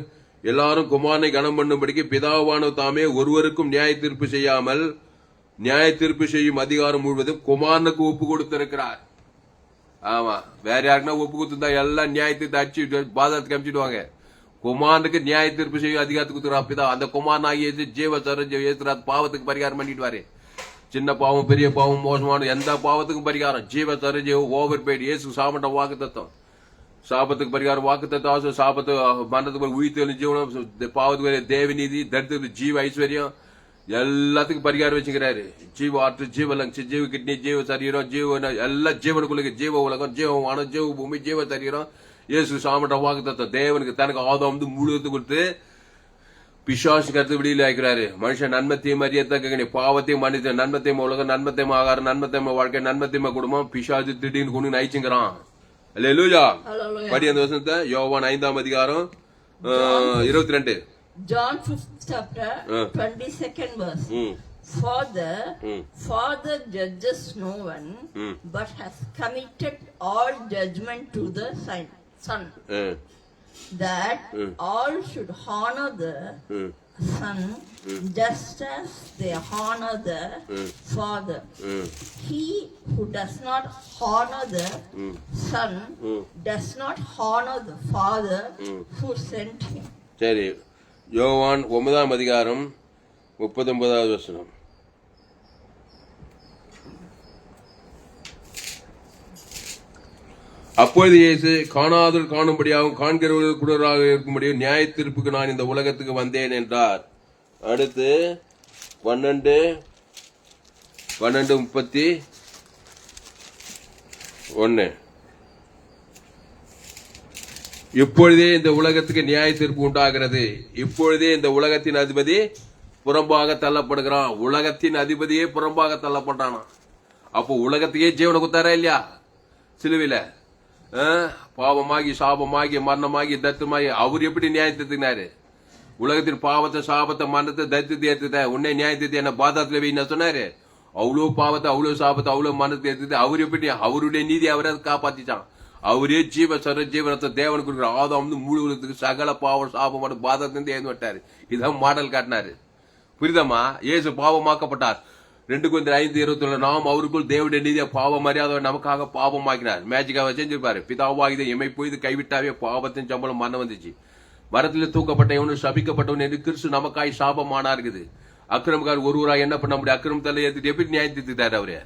எல்லாரும் குமாரனை கனம் பண்ணும்படிக்கு பிதாவான தாமே ஒருவருக்கும் நியாய தீர்ப்பு செய்யாமல் நியாய தீர்ப்பு செய்யும் அதிகாரம் முழுவதும் குமாரனுக்கு ஒப்பு கொடுத்திருக்கிறார். ஆமா வேற யாருக்குன்னா ஒப்பு கொடுத்திருந்தா எல்லாம் நியாயத்தை அடிச்சு பாதத்துக்கு அமிச்சிடுவாங்க. குமாரனுக்கு நியாய தீர்ப்பு செய்யும் அதிகாரத்துக்கு கொடுத்துருக்கா. அந்த குமாரனாகிய ஜீவ சர பாவத்துக்கு பரிகாரம் பண்ணிட்டு சின்ன பாவம் பெரிய பாவம் மோசமான எந்த பாவத்துக்கும் பரிகாரம் ஜீவ சர ஜீவ ஓவர் பெய்டு இயேசு சாமண்ட வாக்கு தத்துவம் சாபத்துக்கு பரிகாரம் வாக்கு தத்துவம் சாபத்து மரணத்துக்கு உயிர்த்து ஜீவனம் பாவத்துக்கு தேவநீதி தரித்திர ஜீவ ஐஸ்வர்யம் எல்லாத்துக்கும் பரிகாரம் வச்சுக்கிறாரு. ஜீவ ஆற்று ஜீவ லங்ஸ் ஜீவ கிட்னி ஜீவ சரீரம் ஜீவ எல்லாம் ஜீவனுக்குள்ள ஜீவ உலகம் ஜீவ வானம் ஜீவ பூமி ஜீவ சரீரம் இயேசு சாமண்ட வாக்கு தத்துவம் தேவனுக்கு தனக்கு ஆதம் வந்து முழுவதுக்கு கொடுத்து பிசாசு கருத்து வெளியில ஆக்கிறாரு. மனுஷன் நன்மத்தையும் அறியத்தக்க பாவத்தையும் மன்னித்த நன்மத்தையும் உலகம் நன்மத்தையும் ஆகாரம் நன்மத்தையும் வாழ்க்கை நன்மத்தையும் குடும்பம் பிசாசு திடீர்னு கொண்டு நயிச்சுங்கிறான். அல்லேலூயா. படி அந்த வசனத்தை யோவான் 5ஆம் அதிகாரம் 22 John 5th chapter 22nd verse. Father judges no one, but has committed all judgment to the Son, that all should honor the Son just as they honor the Father. He who does not honor the Son does not honor the Father who sent him. சரி யோவான் 9ஆம் அதிகாரம் 39வது வசனம். அப்பொழுது இயேசு காணாதவர் காணும்படியாகவும் காண்கிறவர்கள் குடராக இருக்கும்படியும் நியாய தீர்ப்புக்கு நான் இந்த உலகத்துக்கு வந்தேன் என்றார். அடுத்து 12:31 இப்பொழுதே இந்த உலகத்துக்கு நியாய தீர்ப்பு உண்டாகிறது. இப்பொழுதே இந்த உலகத்தின் அதிபதி புறம்பாக தள்ளப்படுகிறான். உலகத்தின் அதிபதியே புறம்பாக தள்ளப்பட்டானா. அப்போ உலகத்தையே ஜீவனை குத்தாரா இல்லையா சிலுவையில பாவமாகி சாபமாகி மரணமாகி தத்துவமாகி அவர் எப்படி நியாயத்தினாரு. உலகத்தின் பாவத்தை சாபத்தை மரணத்தை தத்து ஏற்றுத்த உன்னை நியாயத்தை என்ன பாதாத்துல வைன்னு சொன்னாரு. அவ்வளவு பாவத்தை அவ்வளவு சாபத்தை அவ்வளவு மரணத்தை ஏற்றுட்டு அவர் எப்படி அவருடைய நீதி அவரை காப்பாத்திச்சான். அவரே ஜீவ சர ஜீவனத்தை தேவன் கொடுக்குற ஆதம் வந்து முழு உலகத்துக்கு சகல பாவம் சாபம் பாதத்திலிருந்து ஏந்து விட்டாரு. இதான் மாடல் காட்டினாரு. புரியுதமா? இயேசு பாவமாக்கப்பட்டார். 2 Corinthians 5:21 நாம் அவருக்குள் தேவனுடைய நீதியை பாவம் அறியாதவர் நமக்காக பாவமாக்கினார். மேஜிக்காக செஞ்சிருப்பாரு. பிதாவாகித எம்மை பொய்து கைவிட்டாவே பாவத்தின் சம்பளம் மரணம் வந்துச்சு. மரத்தில் தூக்கப்பட்ட இவனு சபிக்கப்பட்டவன் என்று கிறிஸ்து நமக்காய் சாபமானா இருக்குது. அக்கிரமக்கார் ஒருவராக என்ன பண்ண முடியும்? அக்கிரமத்தில் ஏத்துட்டு எப்படி நியாயம் தீர்த்துட்டாரு அவரு.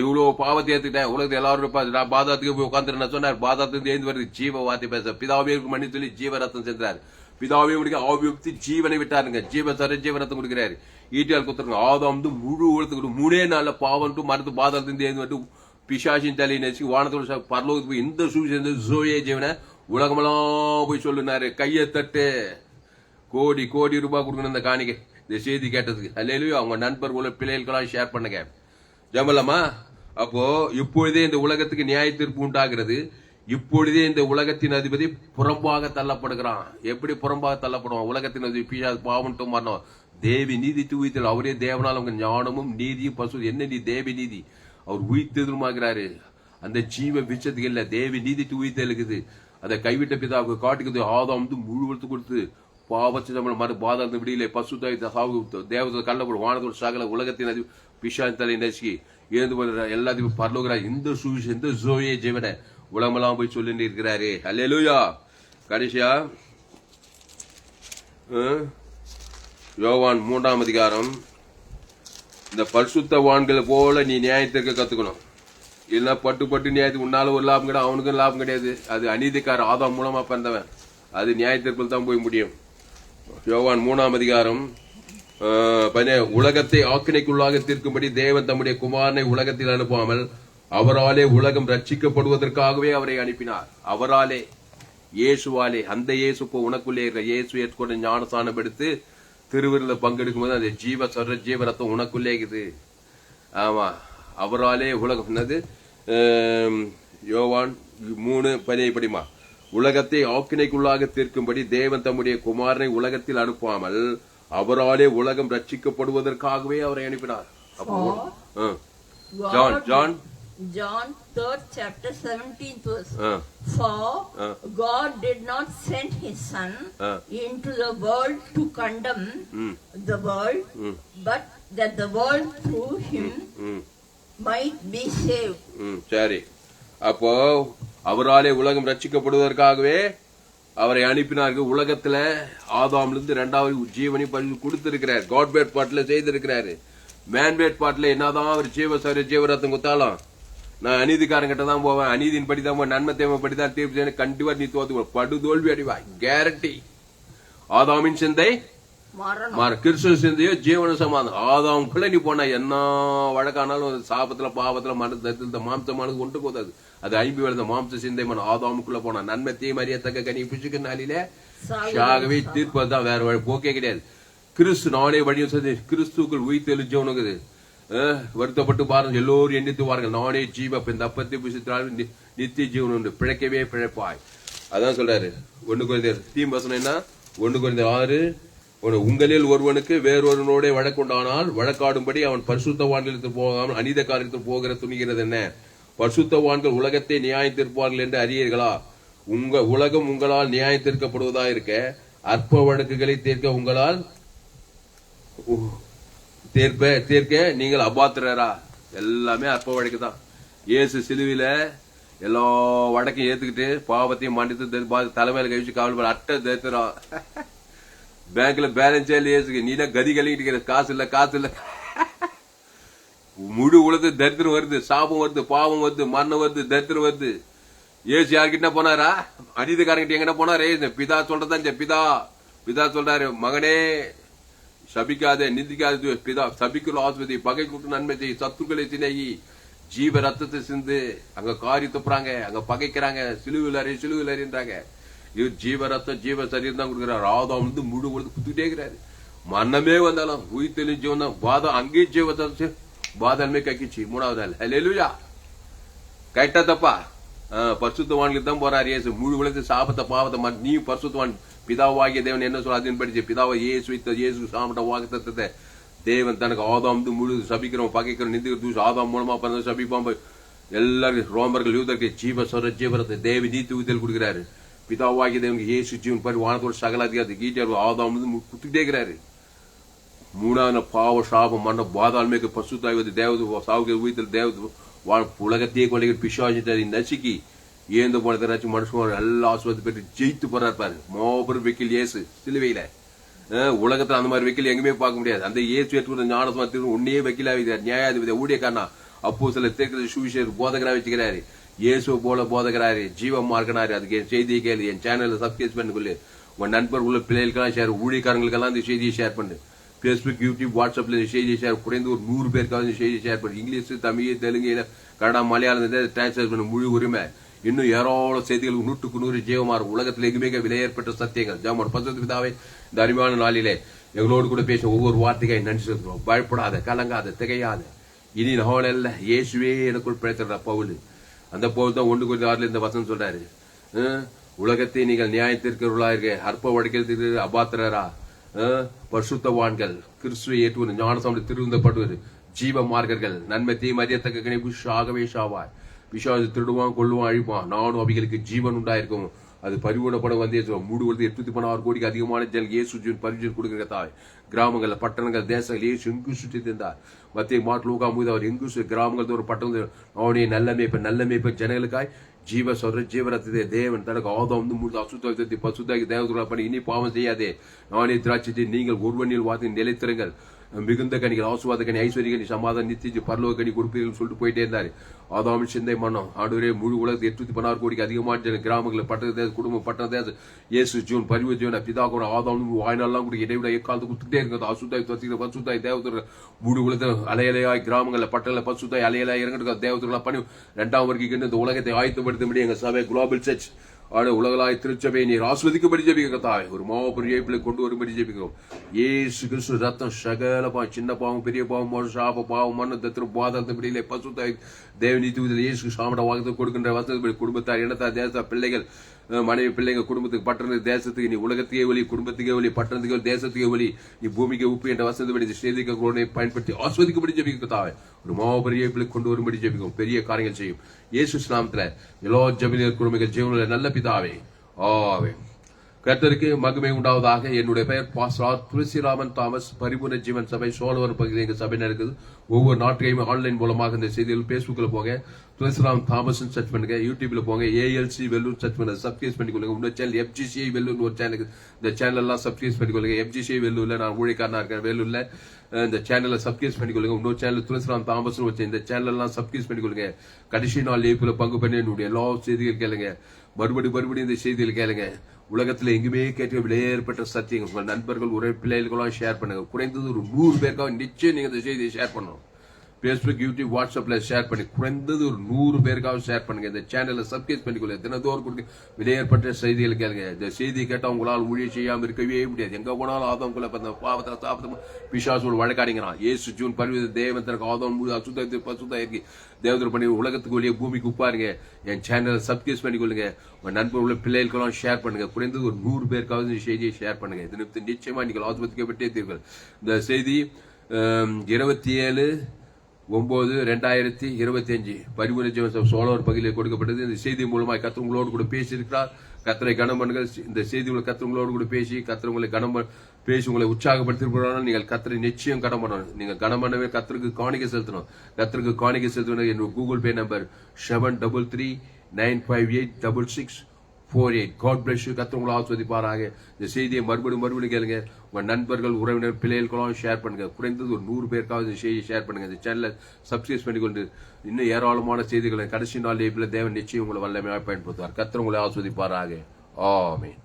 இவ்வளவு பாவத்தை ஏத்துட்டேன் உலகத்தை எல்லாரும் பாதாத்துக்கு போய் உட்காந்துருந்தேன் சொன்னார். பாதாத்துக்கு ஏந்து வருது ஜீவ வார்த்தை பேச பிதாவே மணி சொல்லி ஜீவரத்தம் சென்றார். பிதாவே முடிக்க ஆவியப்தி ஜீவனை விட்டாருங்க. ஜீவ சர ஜீவரத்தம் கொடுக்கிறாரு. ஈட்டியால் கொடுத்துருங்க. ஆதம் வந்து முழு உலகத்துக்கு 3 நாள்ல பாவம் மருந்து பாதாத்திலிருந்து ஏந்து வந்து பிசாசின் தலையை நெச்சு வானத்தோட பரலோகத்துக்கு போய் இந்த சூழ்ச்சி ஜோயே ஜீவனை உலகமெல்லாம் போய் சொல்லுனாரு. கையை தட்டு, கோடி கோடி ரூபாய் கொடுக்கணும் இந்த காணிக்கை, இந்த செய்தி கேட்டதுக்கு. அல்லேலூயா. அவங்க நண்பர் பிள்ளைகளுக்கெல்லாம் ஷேர் பண்ணுங்க. ஜமலமா. அப்போ இப்பொழுதே இந்த உலகத்துக்கு நியாய தீர்ப்பு உண்டாகிறது. இப்பொழுதே இந்த உலகத்தின் அதிபதி புறம்பாக தள்ளப்படுகிறான். எப்படி புறம்பாக தள்ளப்படுவான்? உலகத்தின் அதிபதி பிசாசு பாவம் மரணம். தேவி நீதி உயிர்த்தல். அவரே தேவனால் அவங்க ஞானமும் நீதியும் பசு. என்ன நீ தேவி நீதி? அவர் உயிர்த்தெழுமாகிறாரு. அந்த ஜீவ விச்சத்துக்கு இல்ல, தேவி நீதி உயிர்த்தல் இருக்குது. அதை கைவிட்ட பிதாவுக்கு காட்டுக்குது. ஆதாம் வந்து முழுவத்து கொடுத்து பாவச்சு நம்ம மறு பாதாள விடியிலே பசு தேவத்தை கள்ளப்படும் வானத்தோட சகல உலகத்தின் அதிபதி பிசாசு தலை நசுக்கி ஏந்து எல்லாத்தையும் பரலோகிறார். இந்த சுவிசேஷம், இந்த ஜோயே ஜீவன உலகமெல்லாம் போய் சொல்லிட்டு இருக்கிறாரு. அல்லேலூயா. கடைசியா யோவான் 3ஆம் அதிகாரம். இந்த பரிசுத்தவான்களை போல நீ நியாயத்திற்கு கத்துக்கணும். இல்லைன்னா பட்டு நியாயத்துக்கு உன்னால ஒரு லாபம் கிடையாது, அவனுக்கும் லாபம் கிடையாது. அது அநீதிக்கார ஆதாம் மூலமா பிறந்தவன். அது நியாயத்திற்குள் தான் போய் முடியும். யோவான் 3ஆம் அதிகாரம். உலகத்தை ஆக்கினைக்குள்ளாக தீர்க்கும்படி தேவன் தம்முடைய குமாரனை உலகத்தில் அனுப்பாமல் அவராலே உலகம் ரட்சிக்கப்படுவதற்காகவே அவரை அனுப்பினார். அவராலே, இயேசுவாலே. அந்த இயேசு இப்போ உனக்குள்ளே இருக்கிற இயேசு ஏற்கொண்ட ஞானஸ்நானம் எடுத்து திருவிருந்த பங்கெடுக்கும் போது அந்த ஜீவ ரத்தம் உனக்குள்ளே இருக்குது. ஆமா, அவராலே உலகம். என்னது? யோவான் 3:10 படிமா. உலகத்தை ஆக்கினைக்குள்ளாக தீர்க்கும்படி தேவன் தம்முடைய குமாரனை உலகத்தில் அனுப்பாமல் அவராலே உலகம் ரட்சிக்கப்படுவதற்காகவே அவரை அனுப்பினார். John 3rd chapter 17th verse. For God did not send his son into the world to condemn the world, but that the world through him might be saved. சரி. அப்போ அவராலே உலகம் ரட்சிக்கப்படுவதற்காகவே அவரை அனுப்பினார்கள். உலகத்துல ஆதாம்ல இருந்து 2வது ஜீவனை கொடுத்திருக்கிறார். காட் பேட் பாட்டுல செய்திருக்கிறாரு. மேன் பேட் பாட்டுல என்னதான் அவர் ஜீவரத்தம் குத்தாலும் நான் அநீதிக்காரங்கிட்ட தான் போவேன், அநீதியின் படி தான் போவேன், நன்மை தேவை படி தான் தீர்ப்பு செய்ய, கண்டிப்பா நீ தோத்து படுதோல்வி அடிவாய். கேரண்டி. ஆதாமின் சிந்தை கிறிஸ்துவ சிந்தையோ ஜீவன சமாதானம். ஆதாமுக்குள்ள நீ போனா என்ன வழக்கானாலும் சாபத்துல பாவத்துல மனத்துல மாம்சமானது ஒன்று போதாது. அது 50 வருட மாம்ச சிந்தை மன ஆதாமுக்குள்ள போனா நன்மை தீமை அறியத்தக்க கனி பிசுக்கு நாளிலே சாகவே தீர்ப்பு தான். வேற வழி போக்கே கிடையாது. கிறிஸ்து நானே வழியும் சொல்லி கிறிஸ்துக்குள் உயிர்த்தெழுஞ்சவனுக்குது. வருத்தப்பட்டு பாருங்க, எல்லோரும் எண்ணித்து வாருங்கள். நானே ஜீவ இந்த அப்பத்தை புசித்தால் நித்திய ஜீவன் உண்டு, பிழைக்கவே பிழைப்பாய். அதான் சொல்றாரு. 1 கொரிந்தியர் தீம் வசனம் என்ன? 1 கொரிந்தியர் 6. உங்களில் ஒருவனுக்கு வேறொருவனோட வழக்குண்டானால் வழக்காடும்படி அவன் பரிசுத்தவான்களுக்கு போகாமல் அநீத காரியத்தில் போகிற துணிகிறது என்ன? பரிசுத்தவான்கள் உலகத்தை நியாயத்திருப்பார்கள் என்று அறியீர்களா? உலகம் உங்களால் நியாயத்திற்கப்படுவதா இருக்க அற்ப வழக்குகளை தீர்க்க உங்களால் தீர்க்க நீங்கள் அபாத்திரரா? எல்லாமே அற்ப வழக்கு தான். இயேசு சிலுவையில எல்லா வழக்கையும் ஏத்துக்கிட்டு பாவத்தையும் மன்னித்து தலைமையில கழிச்சு காவல் அட்டை தேத்துறான். பேங்க்ல பேலன்ஸே இல்லையே, நீ தான் கதி கழிக்கிட்டு காசு இல்ல. முழு உலகத்து தரித்திரம் வருது, சாபம் வருது, பாவம் வருது, மரணம் வருது, தரித்திரம் வருது. ஏசு யார்கிட்ட போனாரா? அநீதிக்காரங்கிட்ட எங்கிட்ட போனாரு? பிதா சொல்றதான். பிதா சொல்றாரு, மகனே சபிக்காதே, நிந்திக்காதே, பிதா சபிக்குள்ள ஆஸ்பதி, பகை கூட்டு நன்மை செய், சத்துக்களை சினையி, ஜீவ ரத்தத்தை சிந்து. அங்க காரி துப்புறாங்க, அங்க பகைக்கிறாங்க, சிலுவில் அறின்றாங்க. இவர் ஜீவ ரத்தம் ஜீவ சரீரம் தான் கொடுக்கிறார். ஆதாம் வந்து முழு உலகத்தை குத்துக்கிட்டே இருக்கிறாரு. மரணமே வந்தாலும் உயிர்த்தெழும் ஜீவன் தான். பாதம் அங்கேயும் ஜீவத்தை பாதாளமே கக்கிச்சு 3வது நாள். ஹல்லேலூயா. கரெக்டா தப்பா? பரிசுத்தவான்களுக்கு தான் போறாரு இயேசு. முழு உலகத்தை சாபத்தை பாவத்தை நீ பரிசுத்தவான் பிதாவாகிய தேவன் என்ன சொல்ல அதன் படிச்சு பிதாவை இயேசு சாப்பிட்ட வாக்குத்தத்தத்தை தேவன் தனக்கு ஆதாம் முழு சபிக்கிறோம், பகைக்கிறோம், நிந்திக்கிற ஆதாம் மூலமா பிறந்த சபிப்பான். எல்லாருக்கும் ரோமர்கள் யூதருக்கு ஜீவரத்தை தேவி நீதி ஊத்தல் கொடுக்கிறாரு. பிதாவாகிய தேவனுக்கு இயேசு ஜீவன் பாரு வானத்தோட சகல அதிகாரத்தை கீட்டாரு. ஆதாம் குத்துக்கிட்டே இருக்கிறாரு. 3வது பாவ சாபம் மன்ன பாதாளமே பசுத்தாய்வது தேவது சாவுக்கு உயிர்த்தல் தேவது உலகத்தையே கொள்ளைகள் பிசாசிட்டாரு நசுக்கி ஏந்து போனதாச்சு மனுஷன் எல்லா ஆஸ்பத்திரி பெற்று ஜெயித்து போறாரு. மாபெரும் வெக்கில் இயேசு சிலுவையில. உலகத்துல அந்த மாதிரி வெக்கில் எங்குமே பார்க்க முடியாது. அந்த இயேசு ஏற்று ஞானஸ்நானம் உன்னையே வெக்கிலாவிதார், நியாயாதிபதி, ஊழியக்காரனா, அப்போ சில தேர்தல் சுவிசேஷர் போதகரா வச்சுக்கிறாரு. இயேசு போல போதகராரு, ஜீவமா இருக்கனாரு. அதுக்கு என் செய்தியை கேளு, என் சேனல்ல சப்ஸ்கிரைப் பண்ணிக்கொள்ளு, உன் நண்பர் உள்ள பிள்ளைகளுக்கெல்லாம் ஷேர், ஊழியக்காரங்களுக்கெல்லாம் இந்த செய்தியை ஷேர் பண்ணு. பேஸ்புக், யூடியூப், வாட்ஸ்அப்ல இந்த செய்தியை ஷேர், குறைந்து ஒரு 100 பேருக்காவது இந்த செய்தியை ஷேர் பண்ணு. இங்கிலீஷ், தமிழ், தெலுங்கு, கன்னடா, மலையாளம் டிரான்ஸ்லேட் பண்ண முழு உரிமை. இன்னும் ஏராளம் செய்திகள் 100க்கு 100 ஜீவமாறு உலகத்தில் எங்குமே விலையேற்பட்ட சத்தியங்கள் ஜாமோர் பசுத்த பிதாவே இந்த அருமையான நாளிலே எங்களோடு கூட பேச ஒவ்வொரு வார்த்தையை நன்றி செலுத்துறோம். பயப்படாத, கலங்காத, திகையாத, இனி நாளல்ல இயேசுவே எனக்குள் பிழைத்திருந்த பவுல். அந்த பவுல் தான் 1 இந்த வசனம் சொல்றாரு, உலகத்தை நீங்கள் நியாயத்திற்கிறவர்களா இருக்க, அற்ப வழக்கில் அபாத்திரரா, பரிசுத்தவான்கள், கிறிஸ்துவை ஏற்றுவது, ஞானசாமி திருந்தப்படுவது, ஜீவ மார்க்கர்கள், நன்மை தீமை அறியத்தக்க கணிப்பு ஷாகவே ஷாவாய், விஷாது திருடுவான், கொள்ளுவான், அழிப்பான், நானும் அவைகளுக்கு ஜீவன் உண்டாயிருக்கும். அது பரிவுணப்பட வந்தே மூடு வருது 816 கோடிக்கு அதிகமான ஜல் இயேசு பரிஜன் கொடுக்கிற தாய். கிராமங்கள், பட்டணங்கள், தேசங்கள் இயேசு எங்கு சுற்றி தந்தார். மத்திய மாட்டு லூகா மூது அவர் எங்கு கிராமங்கள் ஒரு பட்டணம் அவனே நல்ல மேய்ப்ப ஜனங்களுக்காய் ஜீவ சொல்ற ஜீவரத்தை தேவன் தனக்கு ஆதம் முழு அசுத்தாக்கி பசுத்தாக்கி தேவதுரா பண்ணி இனி பாவம் செய்யாதே, நானே திராட்சை நீங்கள் ஒருவனில் வார்த்தை நிலைத்திருங்கள், மிகுந்த கனிகள், ஆசுவாத கனி, ஐஸ்வர்ய கனி, சமாதான நித்திய பரலோக கனி கொடுப்பீர்கள் சொல்லிட்டு போயிட்டே இருந்தாரு. ஆதாமின் சிந்தை மன்னம் ஆண்டவரே முழு உலகத்து 816 கோடிக்கு அதிகமான கிராமங்கள், பட்டண தேச, குடும்பம், பட்டண தேச, இயேசு ஜீவன் பரிவு ஜீவன் பிதா கூட ஆதாம் வாய்நாள்லாம் கூட இடைவிட எக்காலத்து கொடுத்துட்டே இருக்கிறது. அசுத்தாய் துவசிக்கிற பசுத்தாய் தேவத்தர் முழு உலகத்தில் அலையலையாய் கிராமங்கள்ல பட்டண பசுத்தாய் அலையலாய் இறங்கிட்டு தேவத்தர்களாம் பண்ணி 2ஆம் வரைக்கும் இந்த உலகத்தை ஆயத்தப்படுத்த எங்க சபை குளோபல் சர்ச் உலகளாய் திருச்சபை நீர் ஆஸ்வதிக்கும்படி ஜெபிக்கிறதாய் ஒரு மாபெரிய கொண்டு வரும்படி ஜெபிக்கிறோம். ஏசு கிறிஸ்து ரத்தம் சகல பாவம், சின்ன பாவம், பெரிய பாவம், சாப பாவம், மண்ணு தத்திரம் பாதத்திலே பசுத்தாய் தேவநீதி இயேசு சாமட வாக்கு கொடுக்கின்ற வசதி குடும்பத்தார், இனத்தார், தேச பிள்ளைகள், மனைவி பிள்ளைங்க, குடும்பத்துக்கு, பட்டணத்துக்கு, தேசத்துக்கு, நீ உலகத்துக்கே ஒலி, குடும்பத்துக்கே ஒலி, பட்டணத்துக்கே ஒலி, தேசத்துக்கே ஒலி, நீ பூமிக்கு உப்பு என்ற வசதி செய்திகளை பயன்படுத்தி ஆஸ்வதிக்கும்படி ஜெபிக்கிறதாவே ஒரு மாபெரிய கொண்டு வரும்படி ஜெபிக்கும். பெரிய காரியங்கள் செய்யும் இயேசு நாமத்துல எல்லா ஜெபினர் குடும்பங்கள் ஜீவனுள்ள நல்ல பிதாவே ஆவே. கர்த்தருக்கு மகிமை உண்டாவதாக. என்னுடைய பெயர் பாஸ்டர் துளசிராமன் தாமஸ், பரிபூர்ண ஜீவன் சபை சோழவர் பகுதியில் எங்க சபை நடக்குது. ஒவ்வொரு நாட்டையும் ஆன்லைன் மூலமாக இந்த செய்திகள் பேஸ்புக்ல போங்க, துளசிராமன் தாமஸ் சர்ச் பண்ணுங்க, யூடியூப்ல போங்க, ஏஎல்சி வெல்லூர் சர்ச் பண்ணுங்க, சப்ஸ்கிரைப் பண்ணிக்கொள்ளுங்க. இன்னொரு சேனல் FGCI வெல்லூர் ஒரு சேனல், இந்த சேனல் எல்லாம் சப்ஸ்கிரைப் பண்ணிக்கொள்ளுங்க. FGCI வெல்லூர்ல நான் ஊழியக்காரனா இருக்கேன், வேலூர்ல இந்த சேனலை சப்ஸ்கிரைப் பண்ணிக்கொள்ளுங்க. இன்னொரு சேனல் துளசிராமன் தாமஸ் வச்சு இந்த சேனல் எல்லாம் சப்ஸ்கிரைப் பண்ணிக்கொள்ளுங்க. கடைசி நாள் லேப்புல பங்கு பண்ணி என்னுடைய எல்லா செய்திகள் கேளுங்க, மறுபடியும் இந்த செய்திகள் கேளுங்க. உலகத்துல எங்குமே கேட்க விலையேற்பட்ட சத்தியங்கள் உங்கள் நண்பர்கள், உரை பிள்ளைகளுக்கெல்லாம் ஷேர் பண்ணுங்க. குறைந்தது ஒரு 100 பேருக்காக நிச்சயம் நீங்க இந்த செய்தியை ஷேர் பண்ணணும். பேஸ்புக், யூடியூப், வாட்ஸ்அப்ல ஷேர் பண்ணி குறைந்தது ஒரு 100 பேருக்காக ஷேர் பண்ணுங்க. இந்த சேனலை சப்ஸ்கிரைப் பண்ணிக்கொள்ள. தினத்தோறும் கொடுக்க விலையேற்பட்ட செய்திகள் கேளுங்க. இந்த செய்தி கேட்டா உங்களால் ஊழியம் செய்யாம இருக்கவே முடியாது. எங்க போனாலும் ஆதவங்களை பாவத்தை சாப்பிட்டு பிசாசோடு வழக்காடிங்கிறான். ஏசு ஜூன் பரிவு தேவன் தனக்கு ஆதவன் முழு அசுத்த பசுத்தா இருக்கு தேவதர் பண்ணி உலகத்துக்கு வெளியே பூமிக்கு உப்பாருங்க. என் சேனலை சப்ஸ்கிரைப் பண்ணிக்கொள்ளுங்க. உங்க நண்பர் உள்ள பிள்ளைகளுக்கெல்லாம் ஷேர் பண்ணுங்க. குறைந்தது ஒரு 100 பேருக்காவது இந்த செய்தியை ஷேர் பண்ணுங்க. இது நிச்சயமா நீங்கள் ஆஸ்வதிக்கப்பட்டே தீர்கள். இந்த செய்தி 27/9/2025 பரிபூர்ண ஜீவன் சோழவர் பகுதியில் கொடுக்கப்பட்டது. இந்த செய்தி மூலமாக கர்த்தர் உங்களோடு கூட பேசியிருக்கிறார். கர்த்தரை கனம் பண்ணுங்கள். இந்த செய்திகளை கர்த்தர் உங்களோடு கூட பேசி கர்த்தர் உங்களை கனம் பேசி உங்களை உற்சாகப்படுத்திருக்கிறார்கள். நீங்கள் கர்த்தரை நிச்சயம் கனம் பண்ணணும். நீங்க கனம் பண்ணவே கர்த்தருக்கு காணிக்கை செலுத்தணும். கர்த்தருக்கு காணிக்கை செலுத்தணும். என்னோட Google Pay number 733-958-6648. God bless you. கர்த்தர் உங்களை ஆசீர்வதிப்பாராக. இந்த செய்தியை மறுபடியும் கேளுங்க. உங்க நண்பர்கள், உறவினர், பிள்ளைகளுக்கெல்லாம் ஷேர் பண்ணுங்க. குறைந்தது ஒரு 100 பேருக்காவது இந்த செய்தியை ஷேர் பண்ணுங்க. இந்த சேனலை சப்ஸ்கிரைப் பண்ணிக்கொண்டு இன்னும் ஏராளமான செய்திகளை கடைசி நாள் தேவன் நிச்சயம் உங்களை வல்லமையாக பயன்படுத்துவார். கர்த்தர் உங்களை ஆசீர்வதிப்பாராக. ஆமென்.